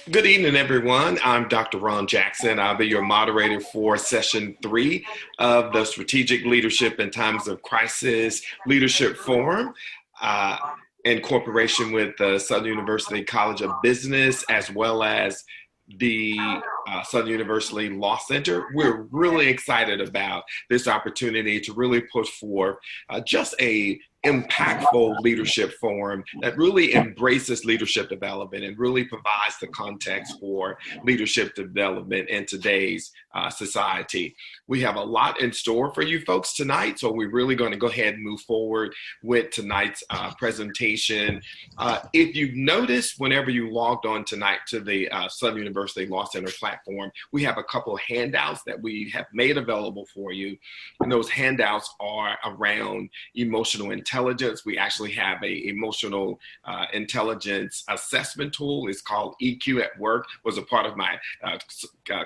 Good evening, everyone. I'm Dr. Ron Jackson. I'll be your moderator for session 3 of the Strategic Leadership in Times of Crisis Leadership Forum. Uh, in cooperation with the Southern University College of Business, as well as the Southern University Law Center. We're really excited about this opportunity to really push forth just a impactful leadership forum that really embraces leadership development and really provides the context for leadership development in today's society. We have a lot in store for you folks tonight, so we're really going to go ahead and move forward with tonight's presentation. If you've noticed, whenever you logged on tonight to the Southern University Law Center platform, we have a couple of handouts that we have made available for you, and those handouts are around emotional intelligence. We actually have a emotional intelligence assessment tool. It's called EQ at Work. Was a part of my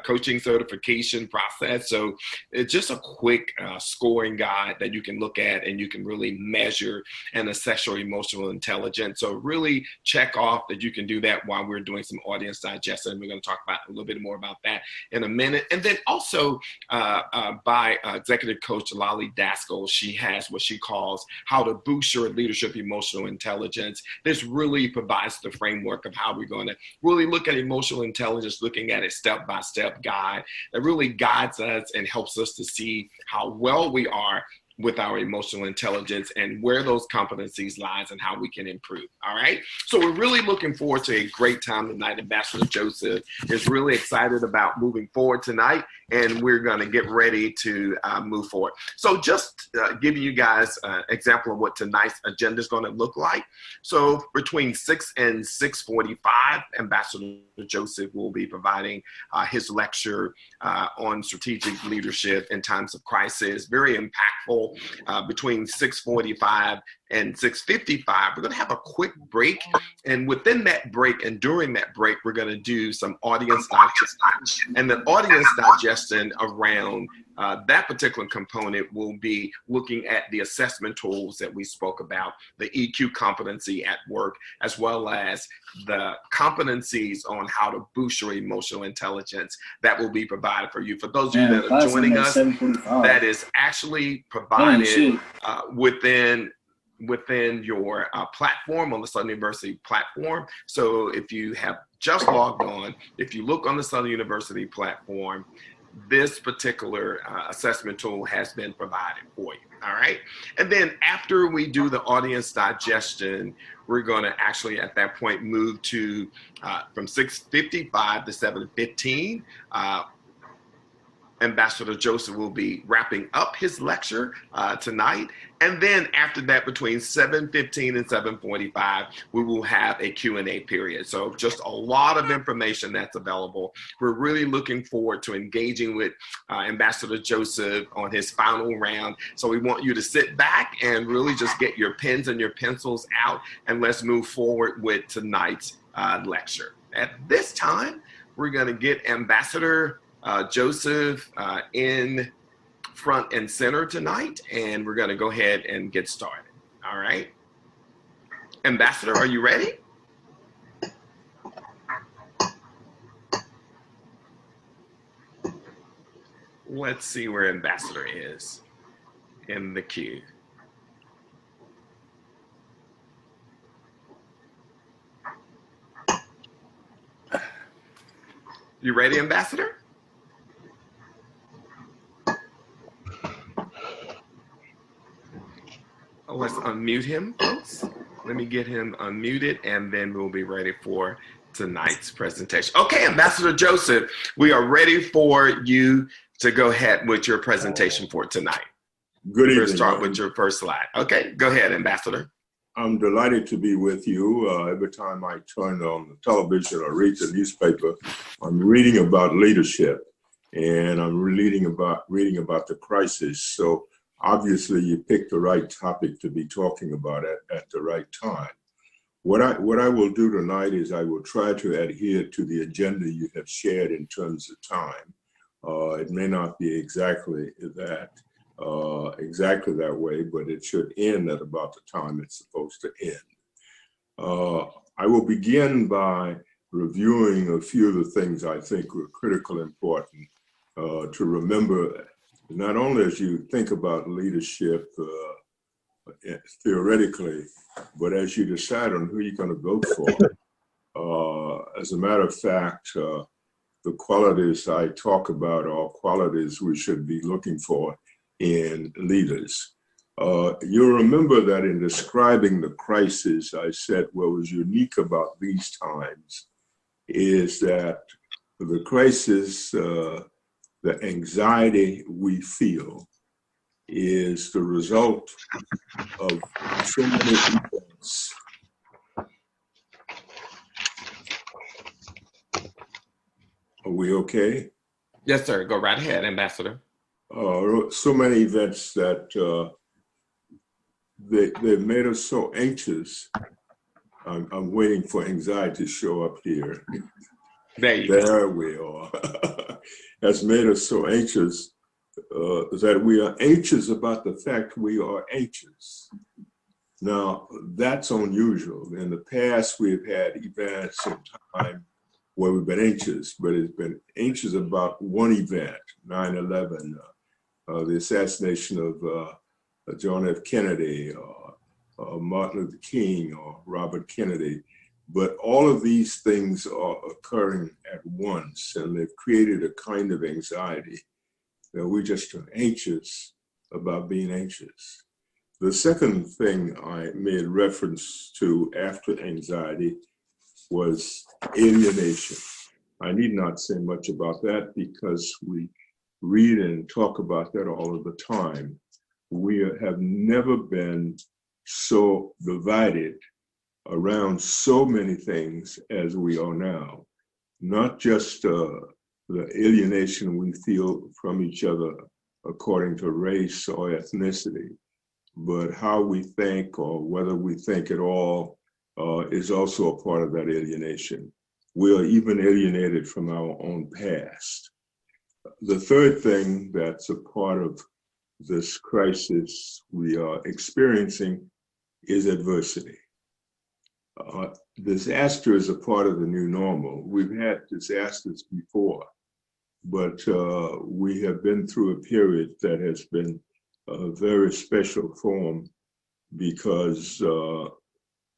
coaching certification process. So it's just a quick scoring guide that you can look at and you can really measure and assess your emotional intelligence. So really check off that you can do that while we're doing some audience digestion. We're going to talk about a little bit more about that in a minute. And then also by executive coach Lolly Daskell, she has what she calls How to Boost Your Leadership Emotional Intelligence. This really provides the framework of how we're going to really look at emotional intelligence, looking at it step-by-step guide that really guides us and helps us to see how well we are with our emotional intelligence and where those competencies lies and how we can improve. All right. So we're really looking forward to a great time tonight. Ambassador Joseph is really excited about moving forward tonight, and we're going to get ready to move forward. So just giving you guys an example of what tonight's agenda is going to look like. So between 6 and 6:45, Ambassador Joseph will be providing his lecture on strategic leadership in times of crisis. Very impactful. Between 6:45 and 6:55, we're going to have a quick break. And within that break and during that break, we're going to do some audience digestion. And the audience digestion around that particular component will be looking at the assessment tools that we spoke about, the EQ competency at work, as well as the competencies on how to boost your emotional intelligence that will be provided for you. For those of you that are joining us, that is actually provided within your platform on the Southern University platform. So if you have just logged on, if you look on the Southern University platform, this particular assessment tool has been provided for you. All right. And then after we do the audience digestion, we're going to actually at that point move to from 6:55 to 7:15. Ambassador Joseph will be wrapping up his lecture tonight. And then after that, between 7:15 and 7:45, we will have a Q&A period. So just a lot of information that's available. We're really looking forward to engaging with Ambassador Joseph on his final round. So we want you to sit back and really just get your pens and your pencils out, and let's move forward with tonight's lecture. At this time, we're going to get Ambassador Joseph in front and center tonight, and we're going to go ahead and get started. All right. Ambassador, are you ready? Let's see where Ambassador is in the queue. You ready, Ambassador? Let's unmute him, folks. Let me get him unmuted, and then we'll be ready for tonight's presentation. Okay, Ambassador Joseph, we are ready for you to go ahead with your presentation for tonight. Good evening. We'll start with your first slide. Okay, go ahead, Ambassador. I'm delighted to be with you. Every time I turn on the television or read the newspaper, I'm reading about leadership, and I'm reading about the crisis. So obviously you picked the right topic to be talking about at the right time. What I will do tonight is I will try to adhere to the agenda you have shared in terms of time. It may not be exactly that way, but it should end at about the time it's supposed to end. I will begin by reviewing a few of the things I think were critical important to remember, not only as you think about leadership theoretically, but as you decide on who you're going to vote for. As a matter of fact, the qualities I talk about are qualities we should be looking for in leaders. You'll remember that in describing the crisis, I said what was unique about these times is that the crisis, the anxiety we feel is the result of so many events. Are we okay? Yes, sir. Go right ahead, Ambassador. So many events that they made us so anxious. I'm waiting for anxiety to show up here. There we are. Has made us so anxious that we are anxious about the fact we are anxious. Now, that's unusual. In the past, we've had events in time where we've been anxious, but it's been anxious about one event, 9/11, the assassination of John F. Kennedy, or Martin Luther King, or Robert Kennedy. But all of these things are occurring at once, and they've created a kind of anxiety that we just are anxious about being anxious. The second thing I made reference to after anxiety was alienation. I need not say much about that because we read and talk about that all of the time. We have never been so divided around so many things as we are now. Not just the alienation we feel from each other according to race or ethnicity, but how we think or whether we think at all is also a part of that alienation. We are even alienated from our own past. The third thing that's a part of this crisis we are experiencing is adversity. Disaster is a part of the new normal. We've had disasters before, but we have been through a period that has been a very special form because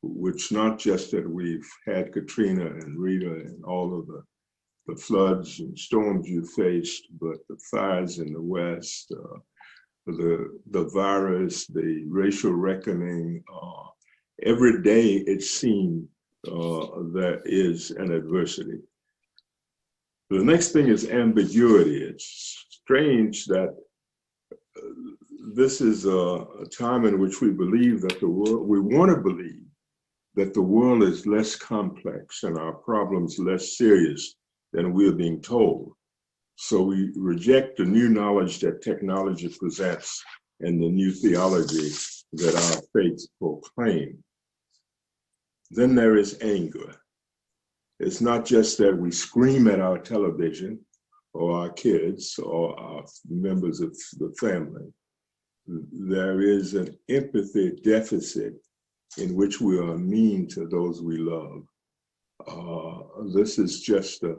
which not just that we've had Katrina and Rita and all of the floods and storms you faced, but the fires in the West, the virus, the racial reckoning, every day it seemed there is an adversity. The next thing is ambiguity. It's strange that this is a time in which we believe that we want to believe that the world is less complex and our problems less serious than we're being told. So we reject the new knowledge that technology presents and the new theology that our faiths proclaim. Then there is anger. It's not just that we scream at our television or our kids or our members of the family. There is an empathy deficit in which we are mean to those we love. This is just a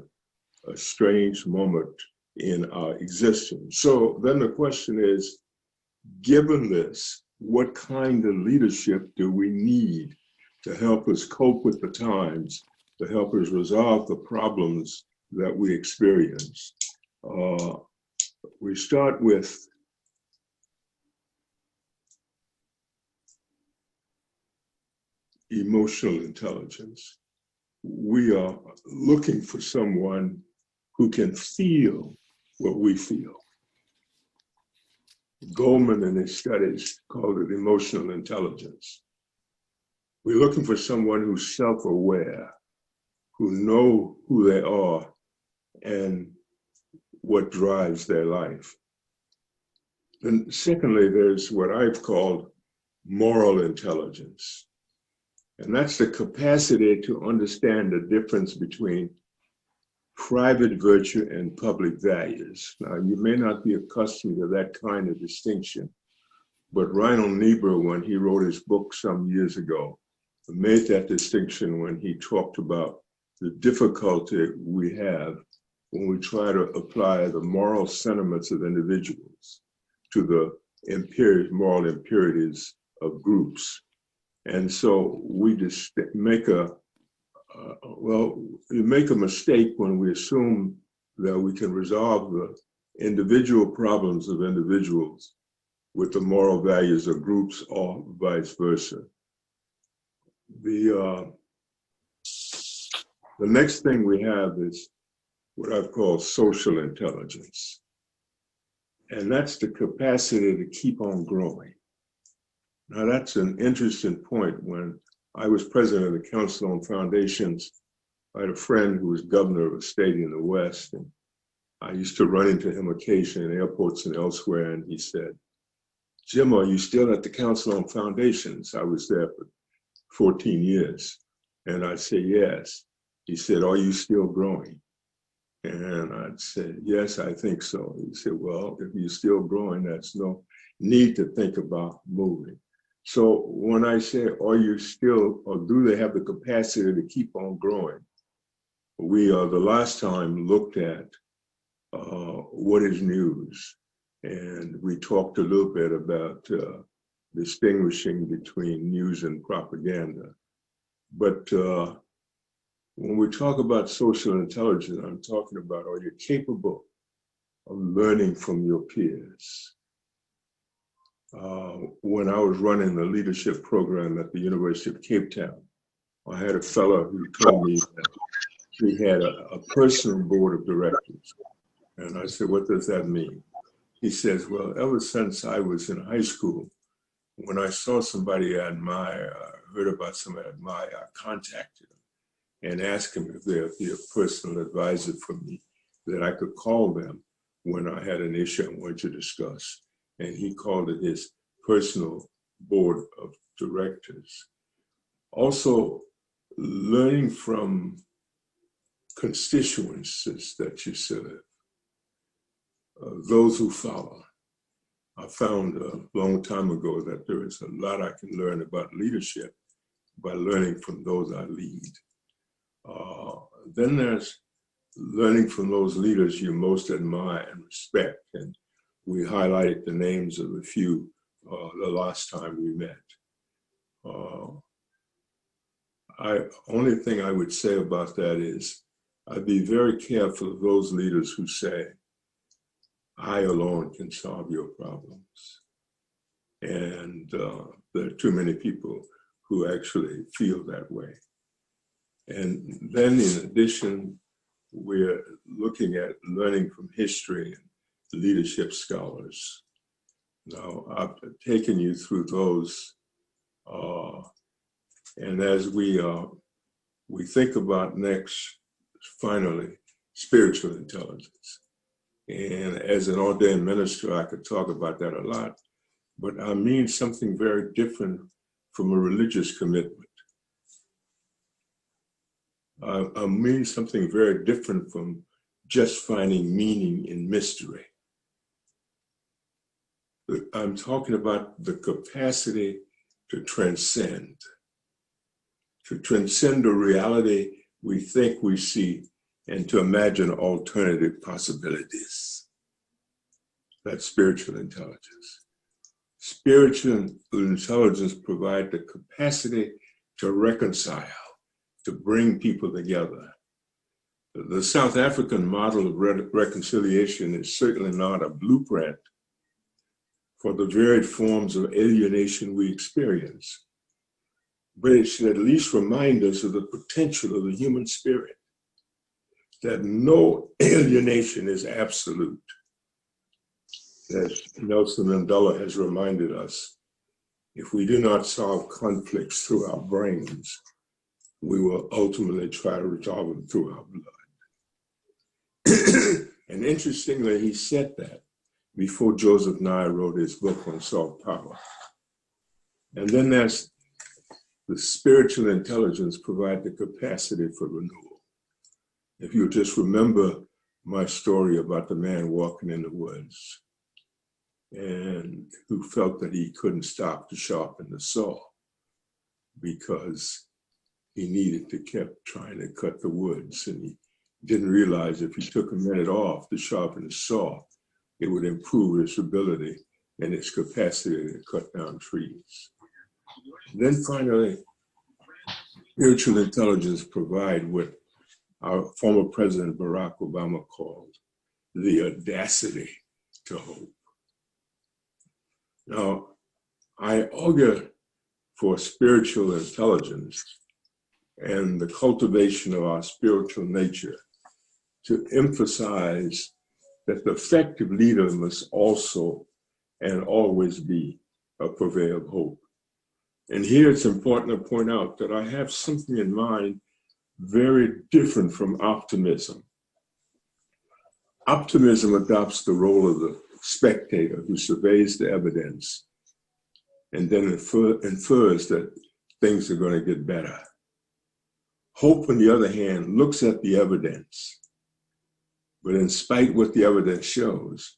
strange moment in our existence. So then the question is, given this, what kind of leadership do we need to help us cope with the times, to help us resolve the problems that we experience? We start with emotional intelligence. We are looking for someone who can feel what we feel. Goldman in his studies called it emotional intelligence. We're looking for someone who's self-aware, who know who they are and what drives their life. And secondly, there's what I've called moral intelligence. And that's the capacity to understand the difference between private virtue and public values. Now, you may not be accustomed to that kind of distinction, but Reinhold Niebuhr, when he wrote his book some years ago, made that distinction when he talked about the difficulty we have when we try to apply the moral sentiments of individuals to the moral impurities of groups. And so we just make we make a mistake when we assume that we can resolve the individual problems of individuals with the moral values of groups or vice versa. The next thing we have is what I've called social intelligence. And that's the capacity to keep on growing. Now that's an interesting point. When I was president of the Council on Foundations, I had a friend who was governor of a state in the West, and I used to run into him occasionally in airports and elsewhere, and he said, "Jim, are you still at the Council on Foundations?" I was there for 14 years. And I'd say, "Yes." He said, "Are you still growing?" And I'd say, "Yes, I think so." He said, "Well, if you're still growing, there's no need to think about moving." So when I say, are you still, or do they have the capacity to keep on growing? We, the last time, looked at what is news. And we talked a little bit about distinguishing between news and propaganda. But when we talk about social intelligence, I'm talking about, are you capable of learning from your peers? When I was running the leadership program at the University of Cape Town, I had a fellow who told me that he had a personal board of directors. And I said, "What does that mean?" He says, "Well, ever since I was in high school, when I saw somebody I admire, heard about somebody I admire, I contacted them and asked them if they'd be a personal advisor for me, that I could call them when I had an issue I wanted to discuss." And he called it his personal board of directors. Also, learning from constituencies that you serve, those who follow. I found a long time ago that there is a lot I can learn about leadership by learning from those I lead. Then there's learning from those leaders you most admire and respect. And we highlighted the names of a few the last time we met. Only thing I would say about that is I'd be very careful of those leaders who say, "I alone can solve your problems." And there are too many people who actually feel that way. And then in addition, we're looking at learning from history and leadership scholars. Now, I've taken you through those. And as we think about next, finally, spiritual intelligence. And as an ordained minister, I could talk about that a lot, but I mean something very different from a religious commitment. I mean something very different from just finding meaning in mystery. I'm talking about the capacity to transcend a reality we think we see, and to imagine alternative possibilities. That's spiritual intelligence. Spiritual intelligence provides the capacity to reconcile, to bring people together. The South African model of reconciliation is certainly not a blueprint for the varied forms of alienation we experience, but it should at least remind us of the potential of the human spirit, that no alienation is absolute. As Nelson Mandela has reminded us, if we do not solve conflicts through our brains, we will ultimately try to resolve them through our blood. And interestingly, he said that before Joseph Nye wrote his book on soft power. And then there's the spiritual intelligence provide the capacity for renewal. If you just remember my story about the man walking in the woods and who felt that he couldn't stop to sharpen the saw because he needed to keep trying to cut the woods, and he didn't realize if he took a minute off to sharpen his saw, it would improve his ability and its capacity to cut down trees. Then finally, spiritual intelligence provide what our former President Barack Obama called the audacity to hope. Now, I augur for spiritual intelligence and the cultivation of our spiritual nature to emphasize that the effective leader must also and always be a purveyor of hope. And here it's important to point out that I have something in mind very different from optimism. Optimism adopts the role of the spectator who surveys the evidence and then infers that things are going to get better. Hope, on the other hand, looks at the evidence, but in spite of what the evidence shows,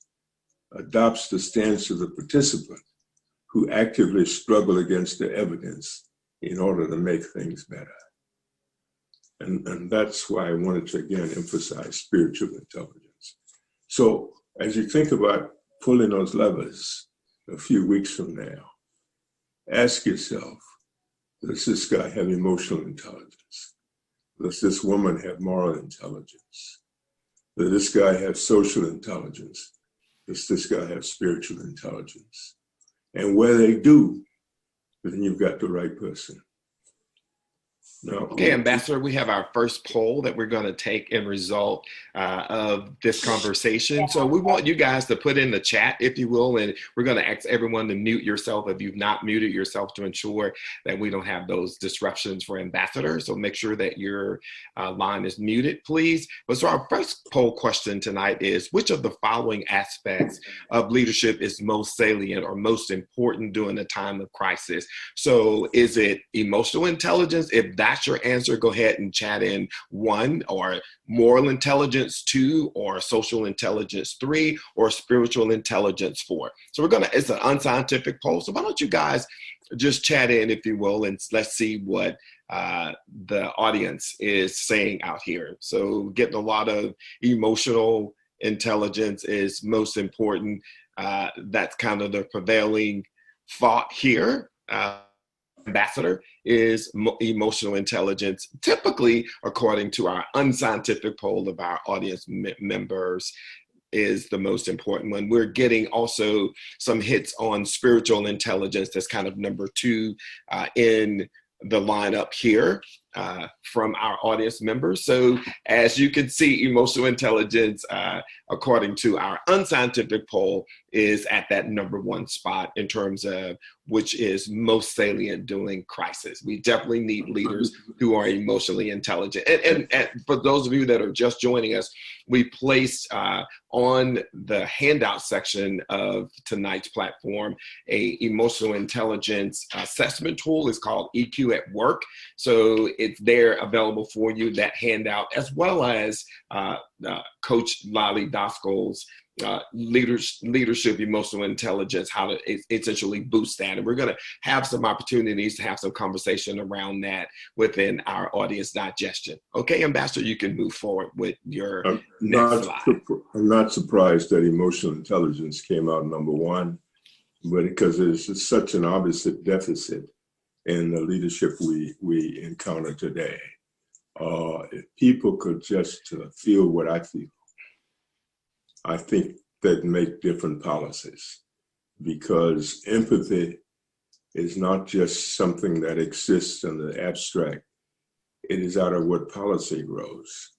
adopts the stance of the participant who actively struggle against the evidence in order to make things better. And that's why I wanted to again emphasize spiritual intelligence. So as you think about pulling those levers a few weeks from now, ask yourself, does this guy have emotional intelligence? Does this woman have moral intelligence? Does this guy have social intelligence? Does this guy have spiritual intelligence? And where they do, then you've got the right person. Now, okay, Ambassador, we have our first poll that we're going to take in result of this conversation. So we want you guys to put in the chat, if you will, and we're going to ask everyone to mute yourself if you've not muted yourself to ensure that we don't have those disruptions for Ambassador. So make sure that your line is muted, please. But so our first poll question tonight is, which of the following aspects of leadership is most salient or most important during a time of crisis? So is it emotional intelligence? If that's your answer, go ahead and chat in 1, or moral intelligence 2, or social intelligence 3, or spiritual intelligence 4. So it's an unscientific poll. So why don't you guys just chat in, if you will, and let's see what the audience is saying out here. So getting a lot of emotional intelligence is most important. That's kind of the prevailing thought here. Ambassador is emotional intelligence, typically, according to our unscientific poll of our audience members, is the most important one. We're getting also some hits on spiritual intelligence. That's kind of number 2 in the lineup here from our audience members. So as you can see, emotional intelligence, according to our unscientific poll, is at that number 1 spot in terms of which is most salient during crisis. We definitely need leaders who are emotionally intelligent. And for those of you that are just joining us, we placed on the handout section of tonight's platform a emotional intelligence assessment tool. It's called EQ at Work. So it's there available for you, that handout, as well as Coach Lolly Doskol's leadership, emotional intelligence, how to essentially boost that. And we're going to have some opportunities to have some conversation around that within our audience digestion. Okay, Ambassador, you can move forward with your next slide. I'm not surprised that emotional intelligence came out number 1, but because there's such an obvious deficit in the leadership we encounter today. If people could just feel what I feel, I think they'd make different policies, because empathy is not just something that exists in the abstract. It is out of what policy grows.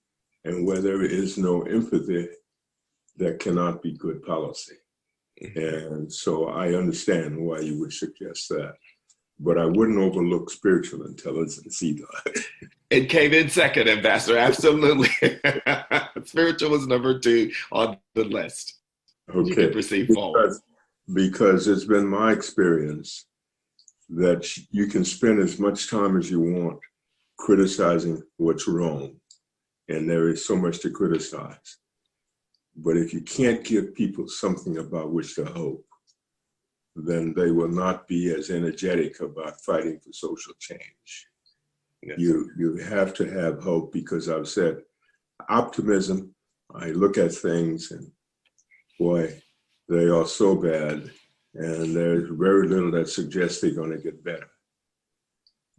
And where there is no empathy, there cannot be good policy. And so I understand why you would suggest that, but I wouldn't overlook spiritual intelligence either. It came in second, Ambassador. Absolutely. Spiritual was number 2 on the list. Okay. You can proceed forward. Because it's been my experience that you can spend as much time as you want criticizing what's wrong, and there is so much to criticize. But if you can't give people something about which to hope, then they will not be as energetic about fighting for social change. Yes, You have to have hope, because I've said optimism, I look at things and boy, they are so bad, and there's very little that suggests they're going to get better.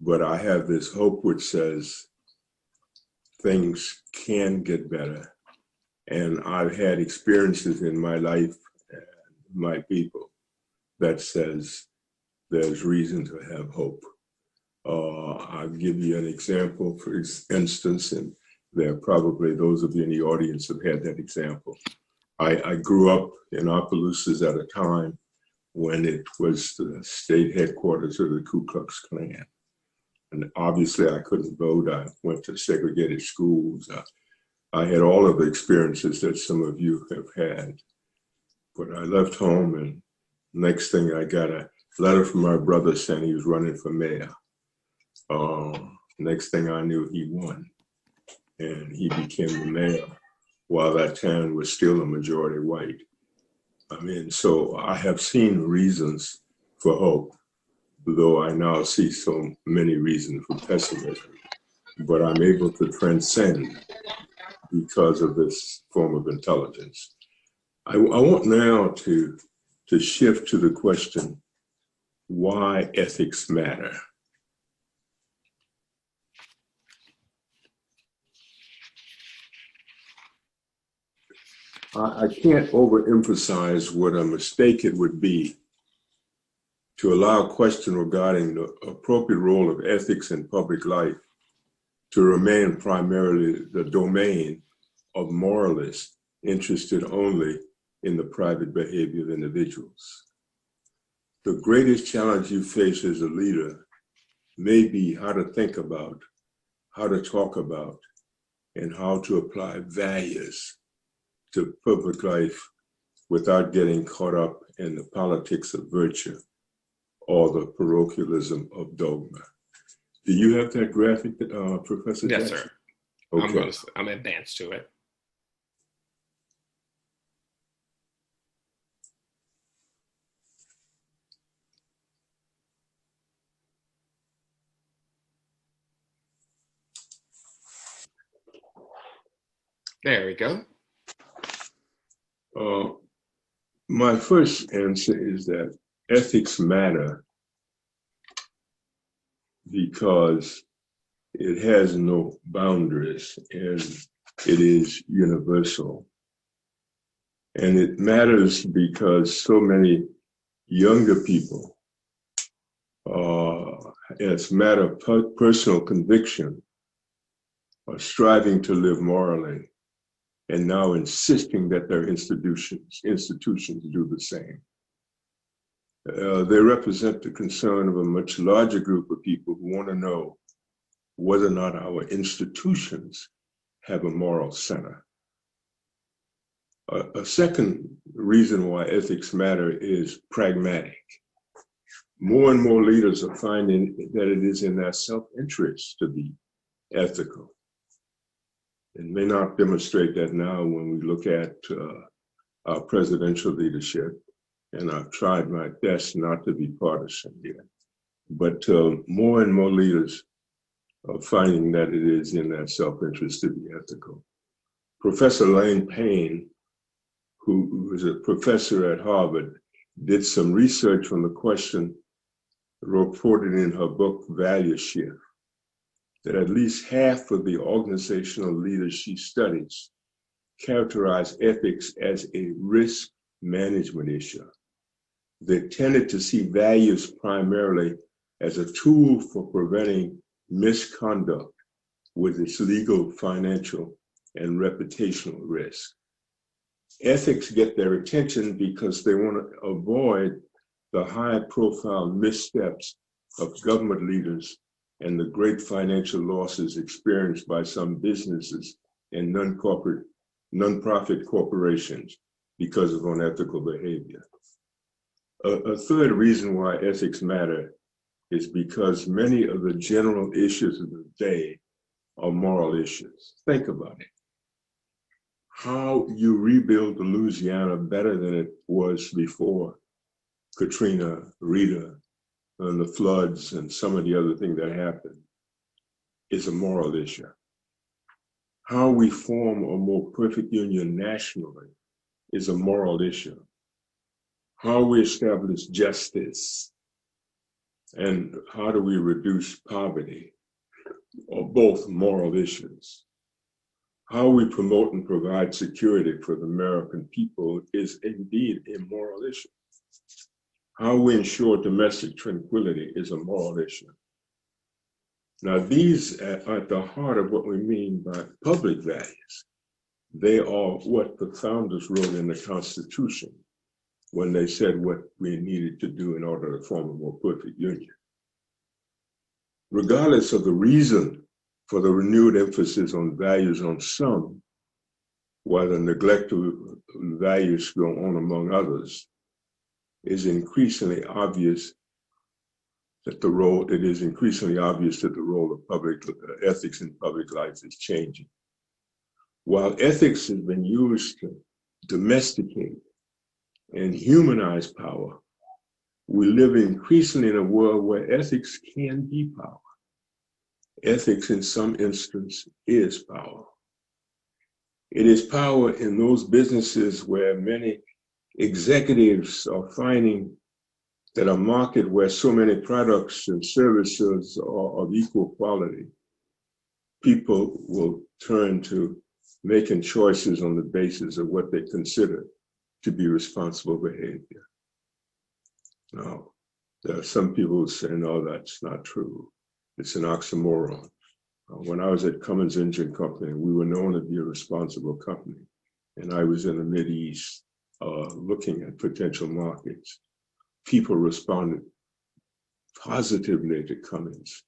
But I have this hope which says things can get better. And I've had experiences in my life and my people that says there's reason to have hope. I'll give you an example, for instance, and there are probably those of you in the audience have had that example. I grew up in Opelousas at a time when it was the state headquarters of the Ku Klux Klan. And obviously I couldn't vote. I went to segregated schools. I had all of the experiences that some of you have had. But I left home, and next thing I got a letter from my brother saying he was running for mayor. Next thing I knew, he won, and he became the mayor while that town was still a majority white. I mean, so I have seen reasons for hope, though I now see so many reasons for pessimism. But I'm able to transcend because of this form of intelligence. I want now to shift to the question, why ethics matter. I can't overemphasize what a mistake it would be to allow a question regarding the appropriate role of ethics in public life to remain primarily the domain of moralists interested only in the private behavior of individuals. The greatest challenge you face as a leader may be how to think about, how to talk about, and how to apply values to public life without getting caught up in the politics of virtue or the parochialism of dogma. Do you have that graphic, Professor yes, Jackson? sir. Okay. I'm advanced to it. There we go. My first answer is that ethics matter because it has no boundaries and it is universal. And it matters because so many younger people, as a matter of personal conviction, are striving to live morally and now insisting that their institutions do the same. They represent the concern of a much larger group of people who want to know whether or not our institutions have a moral center. A second reason why ethics matter is pragmatic. More and more leaders are finding that it is in their self-interest to be ethical. It may not demonstrate that now when we look at our presidential leadership, and I've tried my best not to be partisan here, but more and more leaders are finding that it is in their self-interest to be ethical. Professor Lane Payne, who was a professor at Harvard, did some research on the question reported in her book, Value Shift, that at least half of the organizational leaders she studies characterize ethics as a risk management issue. They tended to see values primarily as a tool for preventing misconduct with its legal, financial, and reputational risk. Ethics get their attention because they want to avoid the high-profile missteps of government leaders and the great financial losses experienced by some businesses and nonprofit corporations because of unethical behavior. A third reason why ethics matter is because many of the general issues of the day are moral issues. Think about it. How you rebuild Louisiana better than it was before Katrina, Rita, and the floods and some of the other things that happened. is a moral issue. How we form a more perfect union nationally is a moral issue. How we establish justice and how do we reduce poverty are both moral issues. How we promote and provide security for the American people is indeed a moral issue. How we ensure domestic tranquility is a moral issue. Now, these are at the heart of what we mean by public values. They are what the founders wrote in the Constitution when they said what we needed to do in order to form a more perfect union. Regardless of the reason for the renewed emphasis on values on some, while the neglect of values go on among others, it is increasingly obvious that the role of public ethics in public life is changing. While ethics has been used to domesticate and humanize power, we live increasingly in a world where ethics can be power. Ethics in some instance is power. It is power in those businesses where many executives are finding that a market where so many products and services are of equal quality, people will turn to making choices on the basis of what they consider to be responsible behavior. Now, there are some people who say, no, that's not true. It's an oxymoron. When I was at Cummins Engine Company, we were known to be a responsible company. And I was in the Mideast looking at potential markets. People responded positively to Cummins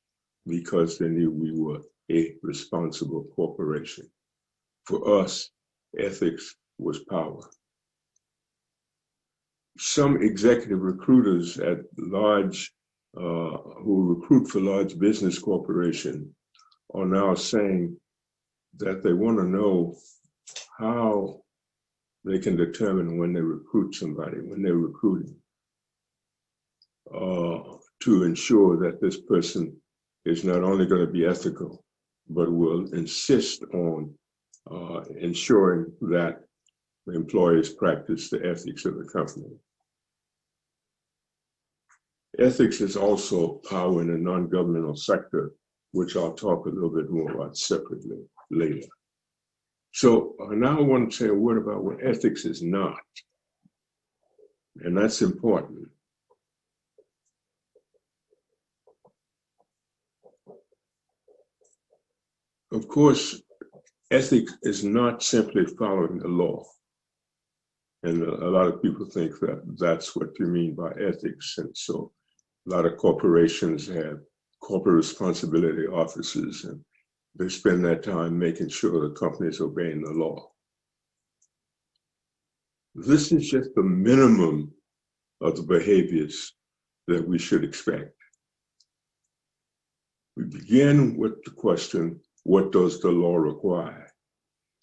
because they knew we were a responsible corporation. For us, ethics was power. Some executive recruiters at large, who recruit for large business corporations, are now saying that they want to know how they can determine when they recruit somebody, when they're recruiting, to ensure that this person is not only going to be ethical, but will insist on ensuring that the employees practice the ethics of the company. Ethics is also power in the non-governmental sector, which I'll talk a little bit more about separately later. So now I want to say a word about what ethics is not, and that's important. Of course, ethics is not simply following the law. And a lot of people think that that's what you mean by ethics. And so a lot of corporations have corporate responsibility officers, and they spend their time making sure the company is obeying the law. This is just the minimum of the behaviors that we should expect. We begin with the question, what does the law require?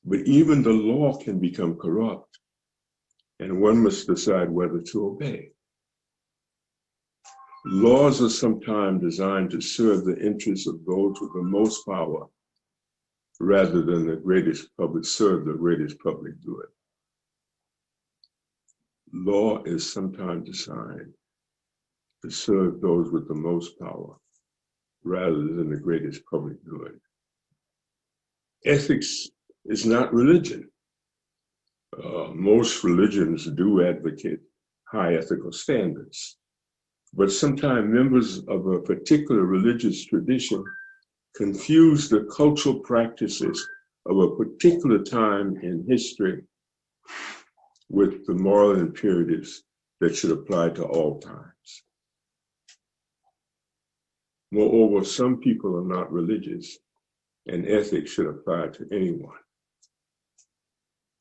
But even the law can become corrupt, and one must decide whether to obey. Laws are sometimes designed to serve the interests of those with the most power rather than serve the greatest public good. Law is sometimes designed to serve those with the most power rather than the greatest public good. Ethics is not religion. Most religions do advocate high ethical standards, but sometimes members of a particular religious tradition confuse the cultural practices of a particular time in history with the moral imperatives that should apply to all times. Moreover, some people are not religious, and ethics should apply to anyone.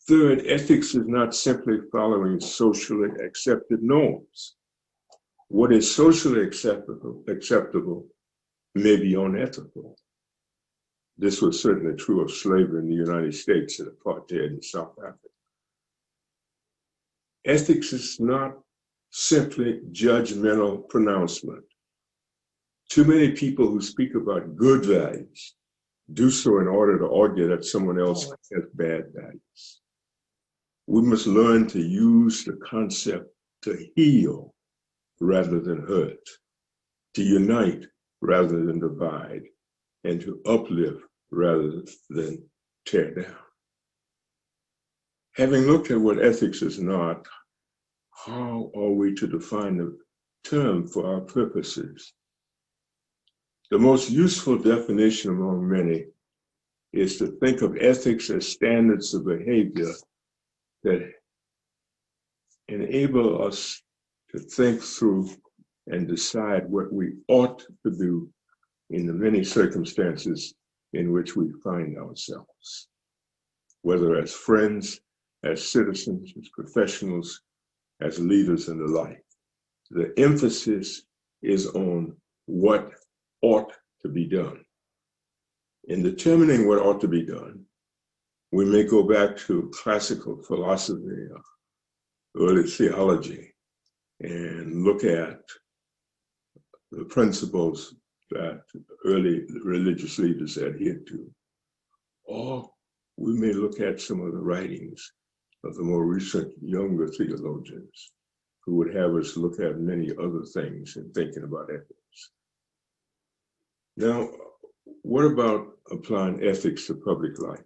Third, ethics is not simply following socially accepted norms. What is socially acceptable may be unethical. This was certainly true of slavery in the United States and apartheid in South Africa. Ethics is not simply judgmental pronouncement. Too many people who speak about good values do so in order to argue that someone else has bad values. We must learn to use the concept to heal rather than hurt, to unite rather than divide, and to uplift rather than tear down. Having looked at what ethics is not, how are we to define the term for our purposes? The most useful definition among many is to think of ethics as standards of behavior that enable us to think through and decide what we ought to do in the many circumstances in which we find ourselves, whether as friends, as citizens, as professionals, as leaders, and the like. The emphasis is on what ought to be done. In determining what ought to be done, we may go back to classical philosophy, early theology, and look at the principles that early religious leaders adhered to. Or we may look at some of the writings of the more recent younger theologians who would have us look at many other things in thinking about ethics. Now, what about applying ethics to public life?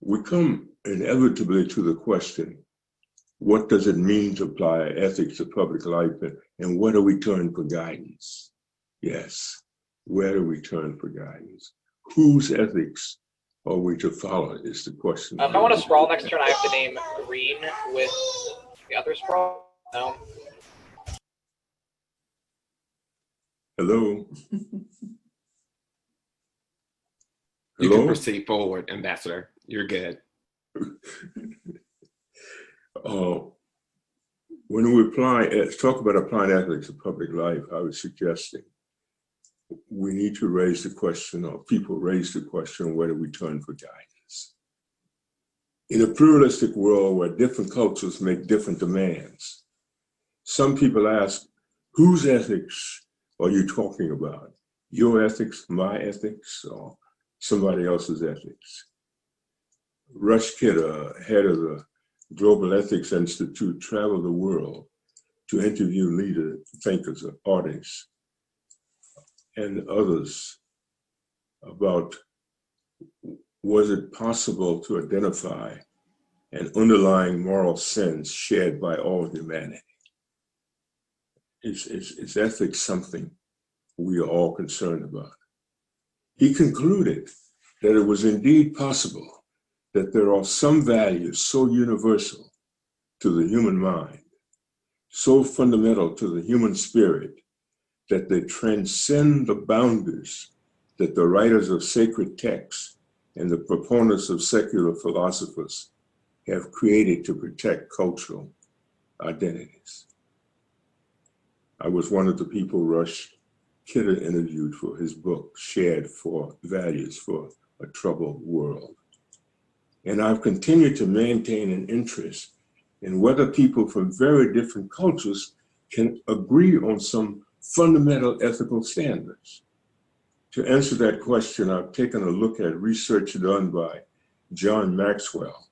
We come inevitably to the question, what does it mean to apply ethics to public life, and where do we turn for guidance? Yes, where do we turn for guidance? Whose ethics are we to follow is the question. If I want to sprawl next turn, I have to name green with the other sprawl. No. Hello? You can proceed forward, Ambassador. You're good. When we talk about applying ethics to public life, I was suggesting we need to raise the question, or people raise the question, where do we turn for guidance? In a pluralistic world where different cultures make different demands, some people ask, whose ethics are you talking about? Your ethics, my ethics, or somebody else's ethics? Rush Kidder, head of the Global Ethics Institute, traveled the world to interview leaders, thinkers, artists, and others about, was it possible to identify an underlying moral sense shared by all humanity? Is ethics something we are all concerned about? He concluded that it was indeed possible that there are some values so universal to the human mind, so fundamental to the human spirit, that they transcend the boundaries that the writers of sacred texts and the proponents of secular philosophers have created to protect cultural identities. I was one of the people Rush Kidder interviewed for his book, Shared for Values for a Troubled World. And I've continued to maintain an interest in whether people from very different cultures can agree on some fundamental ethical standards. To answer that question, I've taken a look at research done by John Maxwell,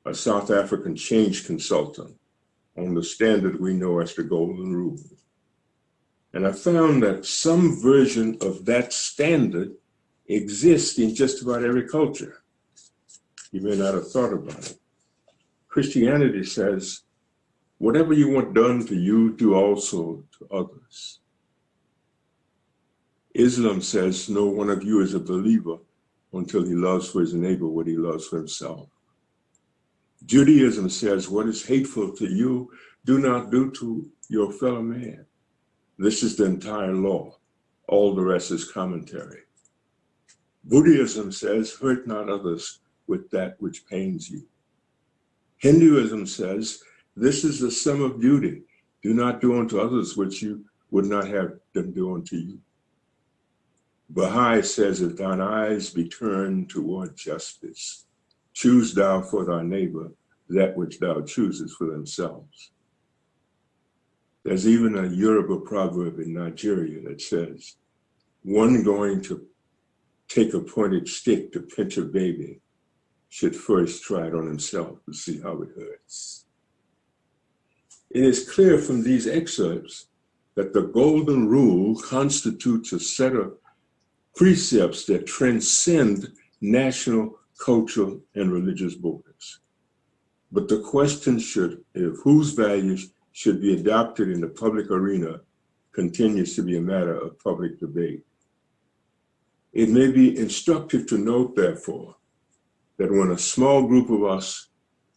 a South African change consultant, on the standard we know as the Golden Rule. And I found that some version of that standard exists in just about every culture. You may not have thought about it. Christianity says, whatever you want done to you, do also to others. Islam says, no one of you is a believer until he loves for his neighbor what he loves for himself. Judaism says, what is hateful to you, do not do to your fellow man. This is the entire law. All the rest is commentary. Buddhism says, hurt not others with that which pains you. Hinduism says, this is the sum of duty. Do not do unto others which you would not have them do unto you. Baha'i says, if thine eyes be turned toward justice, choose thou for thy neighbor that which thou choosest for themselves. There's even a Yoruba proverb in Nigeria that says, one going to take a pointed stick to pinch a baby should first try it on himself to see how it hurts. It is clear from these excerpts that the golden rule constitutes a set of precepts that transcend national, cultural, and religious borders. But the question of whose values should be adopted in the public arena continues to be a matter of public debate. It may be instructive to note, therefore, that when a small group of us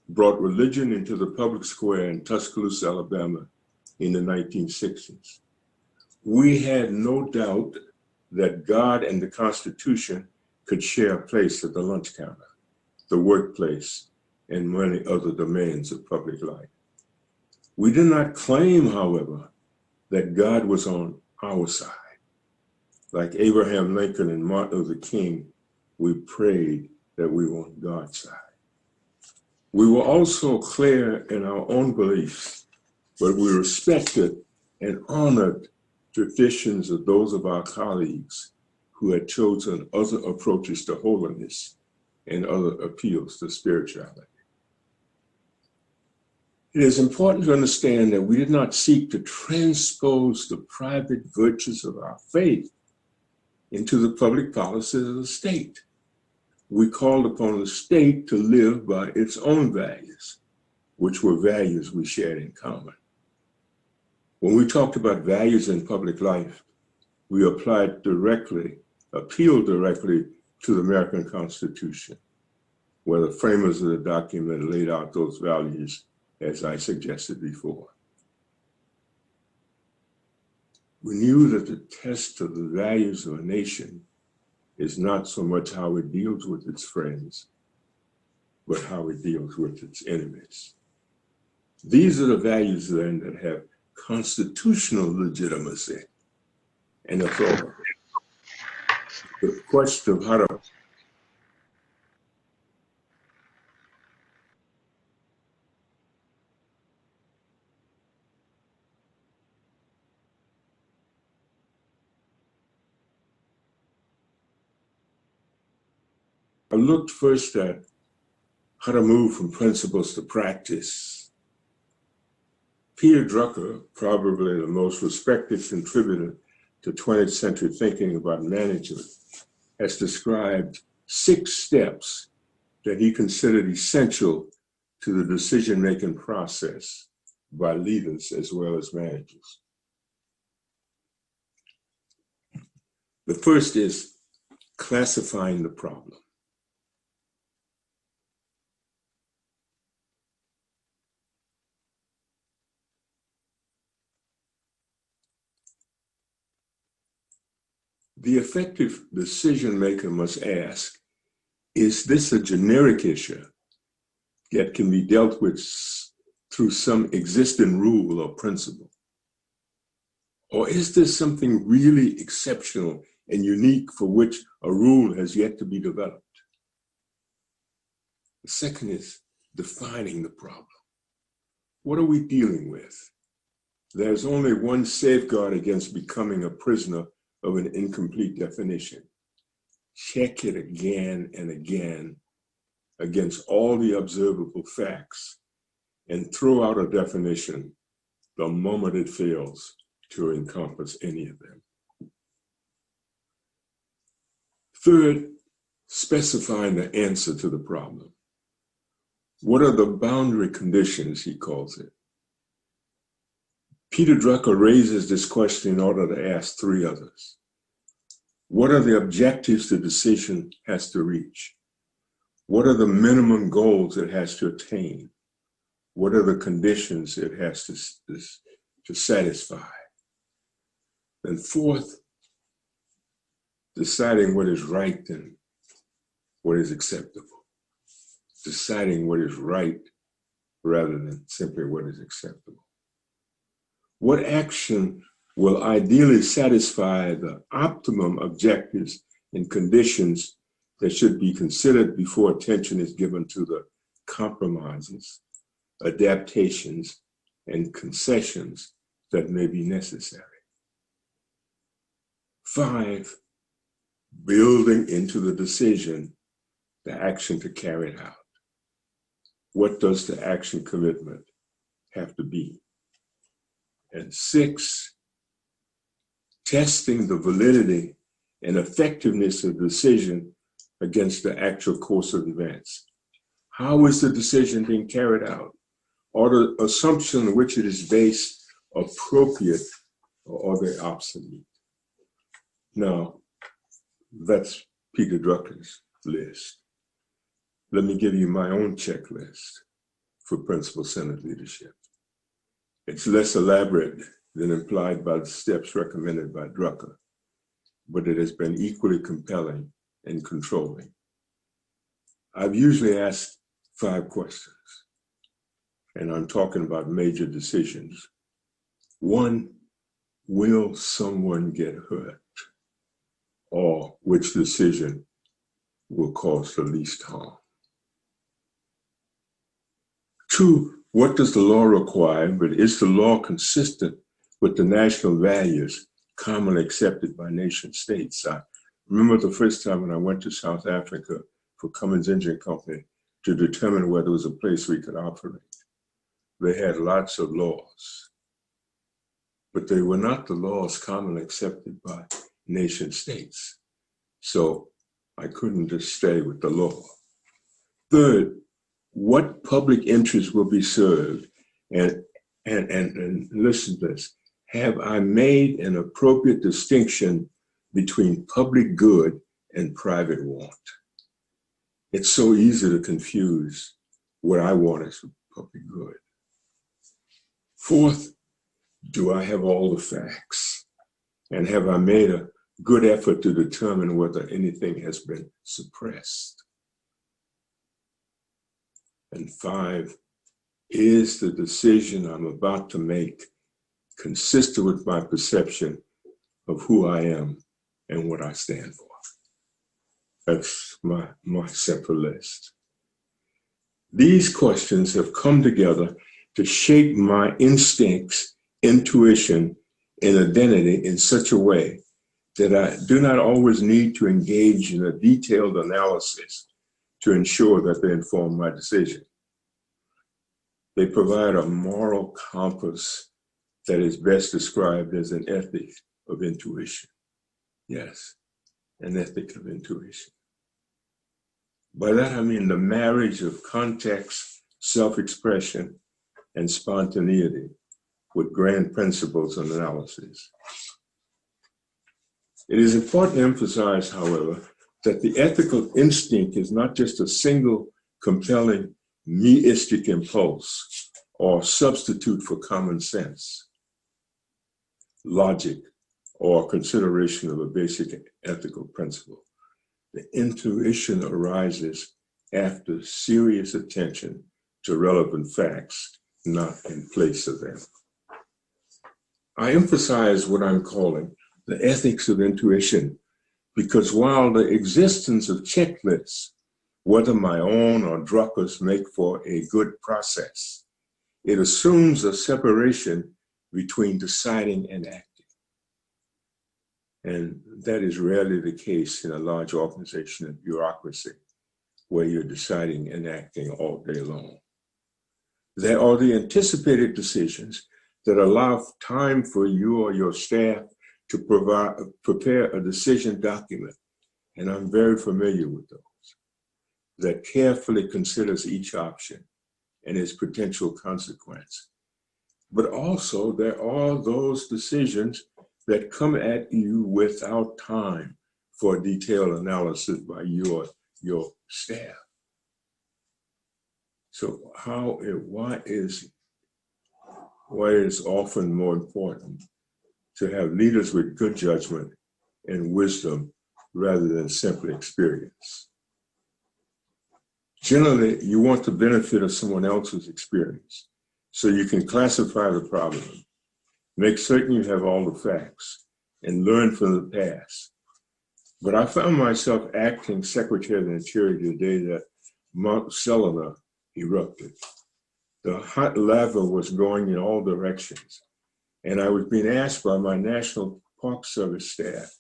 brought religion into the public square in Tuscaloosa, Alabama in the 1960s, we had no doubt that God and the Constitution could share a place at the lunch counter, the workplace, and many other domains of public life. We did not claim, however, that God was on our side. Like Abraham Lincoln and Martin Luther King, we prayed that we were on God's side. We were also clear in our own beliefs, but we respected and honored traditions of those of our colleagues who had chosen other approaches to holiness and other appeals to spirituality. It is important to understand that we did not seek to transpose the private virtues of our faith into the public policies of the state. We called upon the state to live by its own values, which were values we shared in common. When we talked about values in public life, we appealed directly to the American Constitution, where the framers of the document laid out those values as I suggested before. We knew that the test of the values of a nation is not so much how it deals with its friends, but how it deals with its enemies. These are the values then that have constitutional legitimacy and authority. The question of how to I looked first at how to move from principles to practice. Peter Drucker, probably the most respected contributor to 20th century thinking about management, has described 6 steps that he considered essential to the decision-making process by leaders as well as managers. The first is classifying the problem. The effective decision maker must ask, is this a generic issue that can be dealt with through some existing rule or principle? Or is this something really exceptional and unique for which a rule has yet to be developed? The second is defining the problem. What are we dealing with? There's only one safeguard against becoming a prisoner of an incomplete definition. Check it again and again against all the observable facts and throw out a definition the moment it fails to encompass any of them. Third, specifying the answer to the problem. What are the boundary conditions, he calls it? Peter Drucker raises this question in order to ask 3 others. What are the objectives the decision has to reach? What are the minimum goals it has to attain? What are the conditions it has to satisfy? And fourth, deciding what is right and what is acceptable. Deciding what is right rather than simply what is acceptable. What action will ideally satisfy the optimum objectives and conditions that should be considered before attention is given to the compromises, adaptations, and concessions that may be necessary. 5, building into the decision the action to carry it out. What does the action commitment have to be? And 6, testing the validity and effectiveness of the decision against the actual course of events. How is the decision being carried out? Are the assumptions on which it is based appropriate, or are they obsolete? Now, that's Peter Drucker's list. Let me give you my own checklist for principle-centered leadership. It's less elaborate than implied by the steps recommended by Drucker, but it has been equally compelling and controlling. I've usually asked 5 questions, and I'm talking about major decisions. 1, will someone get hurt? Or which decision will cause the least harm? 2, what does the law require, but is the law consistent with the national values commonly accepted by nation states? I remember the first time when I went to South Africa for Cummins Engine Company to determine whether there was a place we could operate. They had lots of laws, but they were not the laws commonly accepted by nation states. So I couldn't just stay with the law. 3rd, what public interest will be served? And listen to this. Have I made an appropriate distinction between public good and private want? It's so easy to confuse what I want as public good. 4th, do I have all the facts? And have I made a good effort to determine whether anything has been suppressed? And 5, is the decision I'm about to make consistent with my perception of who I am and what I stand for? That's my simple list. These questions have come together to shape my instincts, intuition, and identity in such a way that I do not always need to engage in a detailed analysis to ensure that they inform my decision. They provide a moral compass that is best described as an ethic of intuition. Yes, an ethic of intuition. By that I mean the marriage of context, self-expression, and spontaneity with grand principles and analysis. It is important to emphasize, however, that the ethical instinct is not just a single compelling meistic impulse or substitute for common sense, logic, or consideration of a basic ethical principle. The intuition arises after serious attention to relevant facts, not in place of them. I emphasize what I'm calling the ethics of intuition, because while the existence of checklists, whether my own or Drucker's, make for a good process, it assumes a separation between deciding and acting. And that is rarely the case in a large organization and bureaucracy, where you're deciding and acting all day long. There are the anticipated decisions that allow time for you or your staff to prepare a decision document, and I'm very familiar with those, that carefully considers each option and its potential consequence. But also there are those decisions that come at you without time for detailed analysis by you or your staff. So why is often more important to have leaders with good judgment and wisdom rather than simply experience? Generally, you want the benefit of someone else's experience so you can classify the problem, make certain you have all the facts, and learn from the past. But I found myself acting Secretary of the Interior the day that Mount Selena erupted. The hot lava was going in all directions, And I was being asked by my National Park Service staff,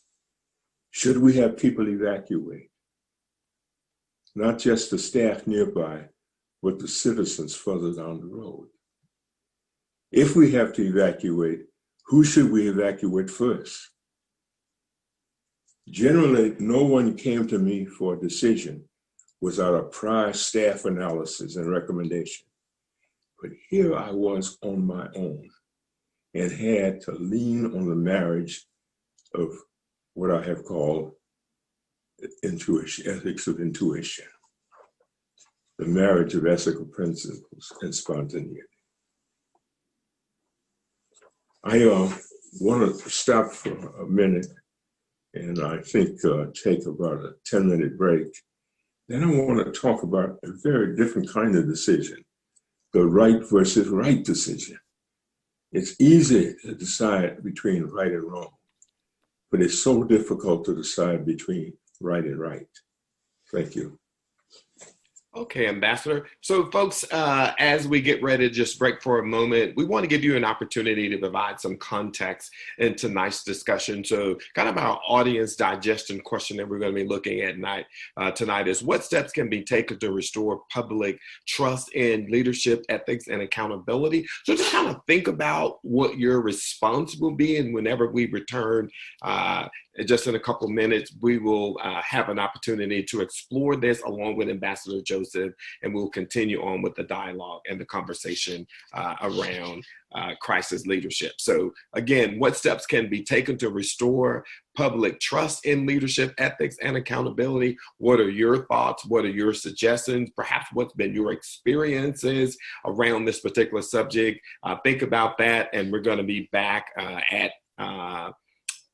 should we have people evacuate? Not just the staff nearby, but the citizens further down the road. If we have to evacuate, who should we evacuate first? Generally, no one came to me for a decision without a prior staff analysis and recommendation. But here I was on my own and had to lean on the marriage of what I have called intuition, ethics of intuition, the marriage of ethical principles and spontaneity. I want to stop for a minute and I think take about a 10-minute break. Then I want to talk about a very different kind of decision, the right versus right decision. It's easy to decide between right and wrong, but it's so difficult to decide between right and right. Thank you. Okay, Ambassador. So folks, as we get ready to just break for a moment, we want to give you an opportunity to provide some context in tonight's discussion. So kind of our audience digestion question that we're going to be looking at tonight is what steps can be taken to restore public trust in leadership, ethics, and accountability? So just kind of think about what your response will be, and whenever we return, just in a couple of minutes, we will have an opportunity to explore this along with Ambassador Joseph, and we'll continue on with the dialogue and the conversation around crisis leadership. So again, what steps can be taken to restore public trust in leadership, ethics, and accountability? What are your thoughts? What are your suggestions? Perhaps what's been your experiences around this particular subject? Think about that, and we're going to be back at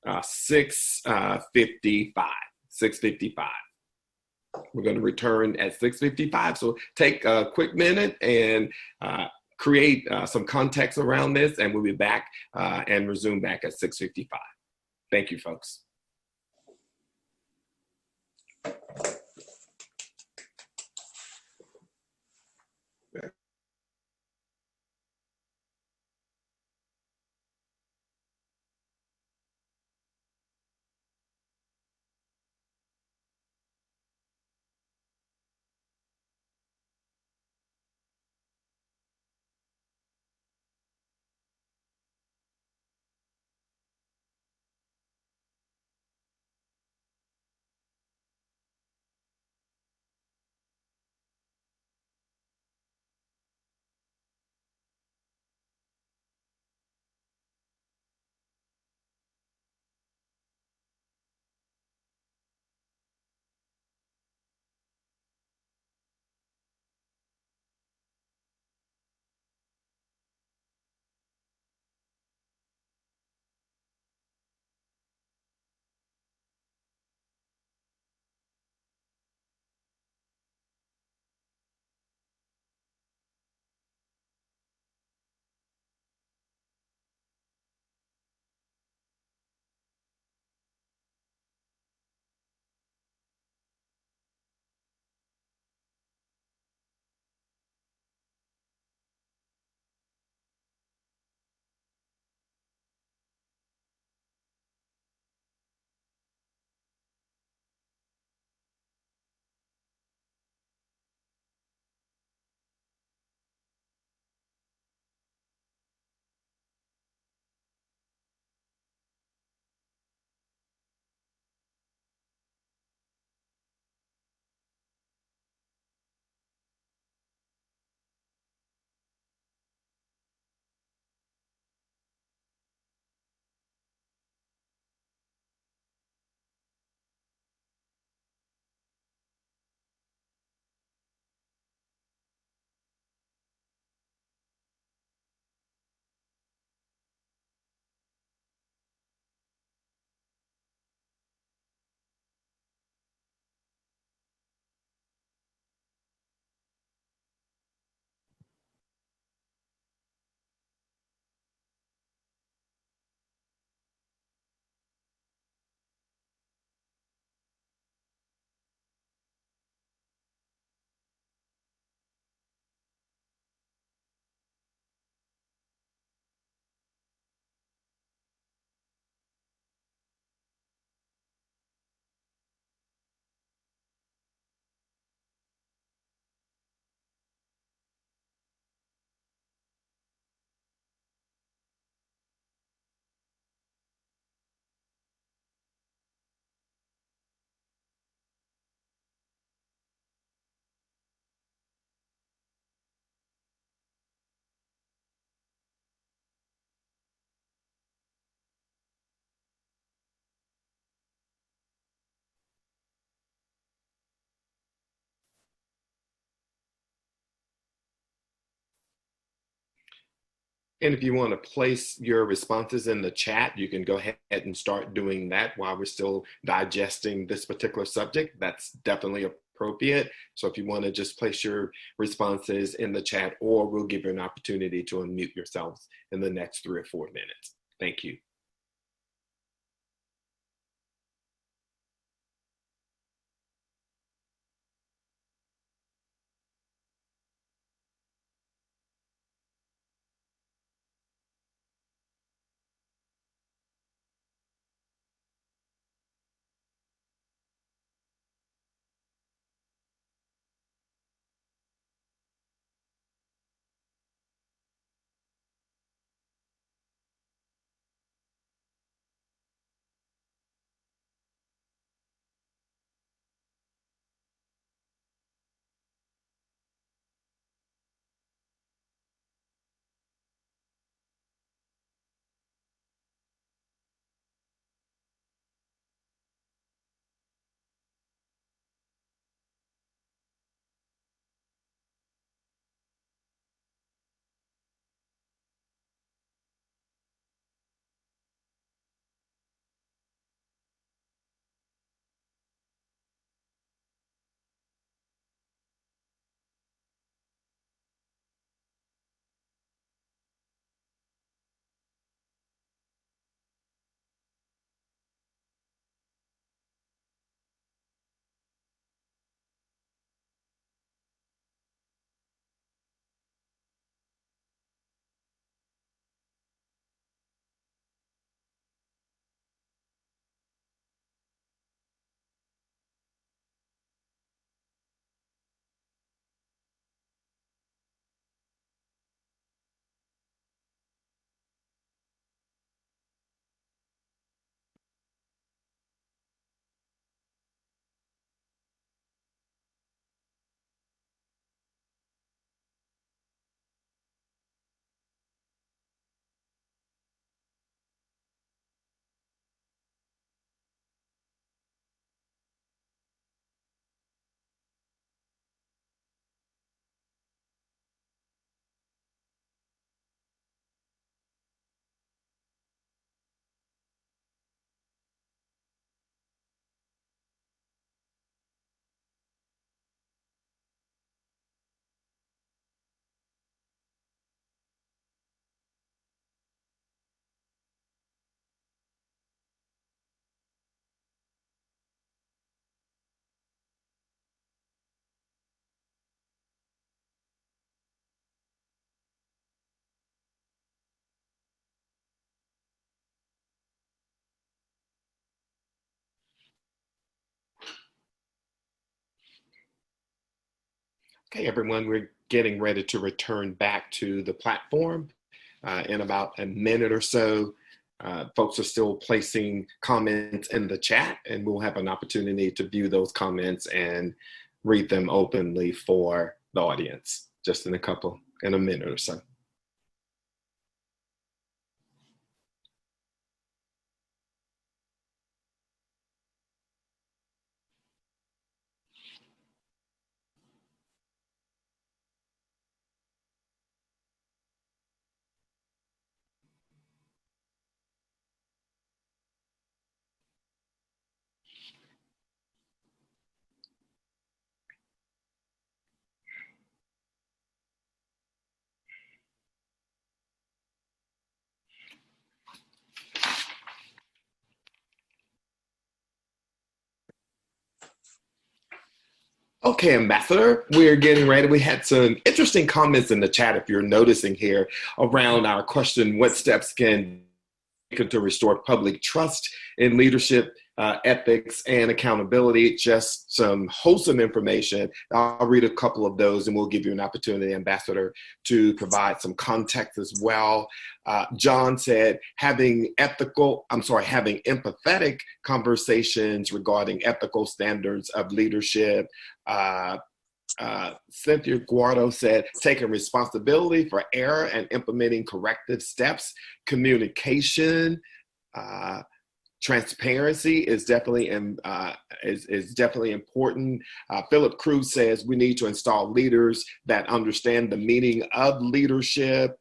6:55. We're going to return at 6:55. So take a quick minute and create some context around this, and we'll be back and resume back at 6:55. Thank you, folks. And if you want to place your responses in the chat, you can go ahead and start doing that while we're still digesting this particular subject. That's definitely appropriate. So if you want to just place your responses in the chat, or we'll give you an opportunity to unmute yourselves in the next 3 or 4 minutes. Thank you. Okay, everyone, we're getting ready to return back to the platform in about a minute or so. Folks are still placing comments in the chat, and we'll have an opportunity to view those comments and read them openly for the audience just in a minute or so. Okay, Ambassador, we're getting ready. We had some interesting comments in the chat, if you're noticing here, around our question, what steps can to restore public trust in leadership, ethics, and accountability? Just some wholesome information. I'll read a couple of those and we'll give you an opportunity, Ambassador, to provide some context as well. John said, having empathetic conversations regarding ethical standards of leadership. Cynthia Guardo said, taking responsibility for error and implementing corrective steps. Communication, transparency is definitely important. Philip Cruz says we need to install leaders that understand the meaning of leadership.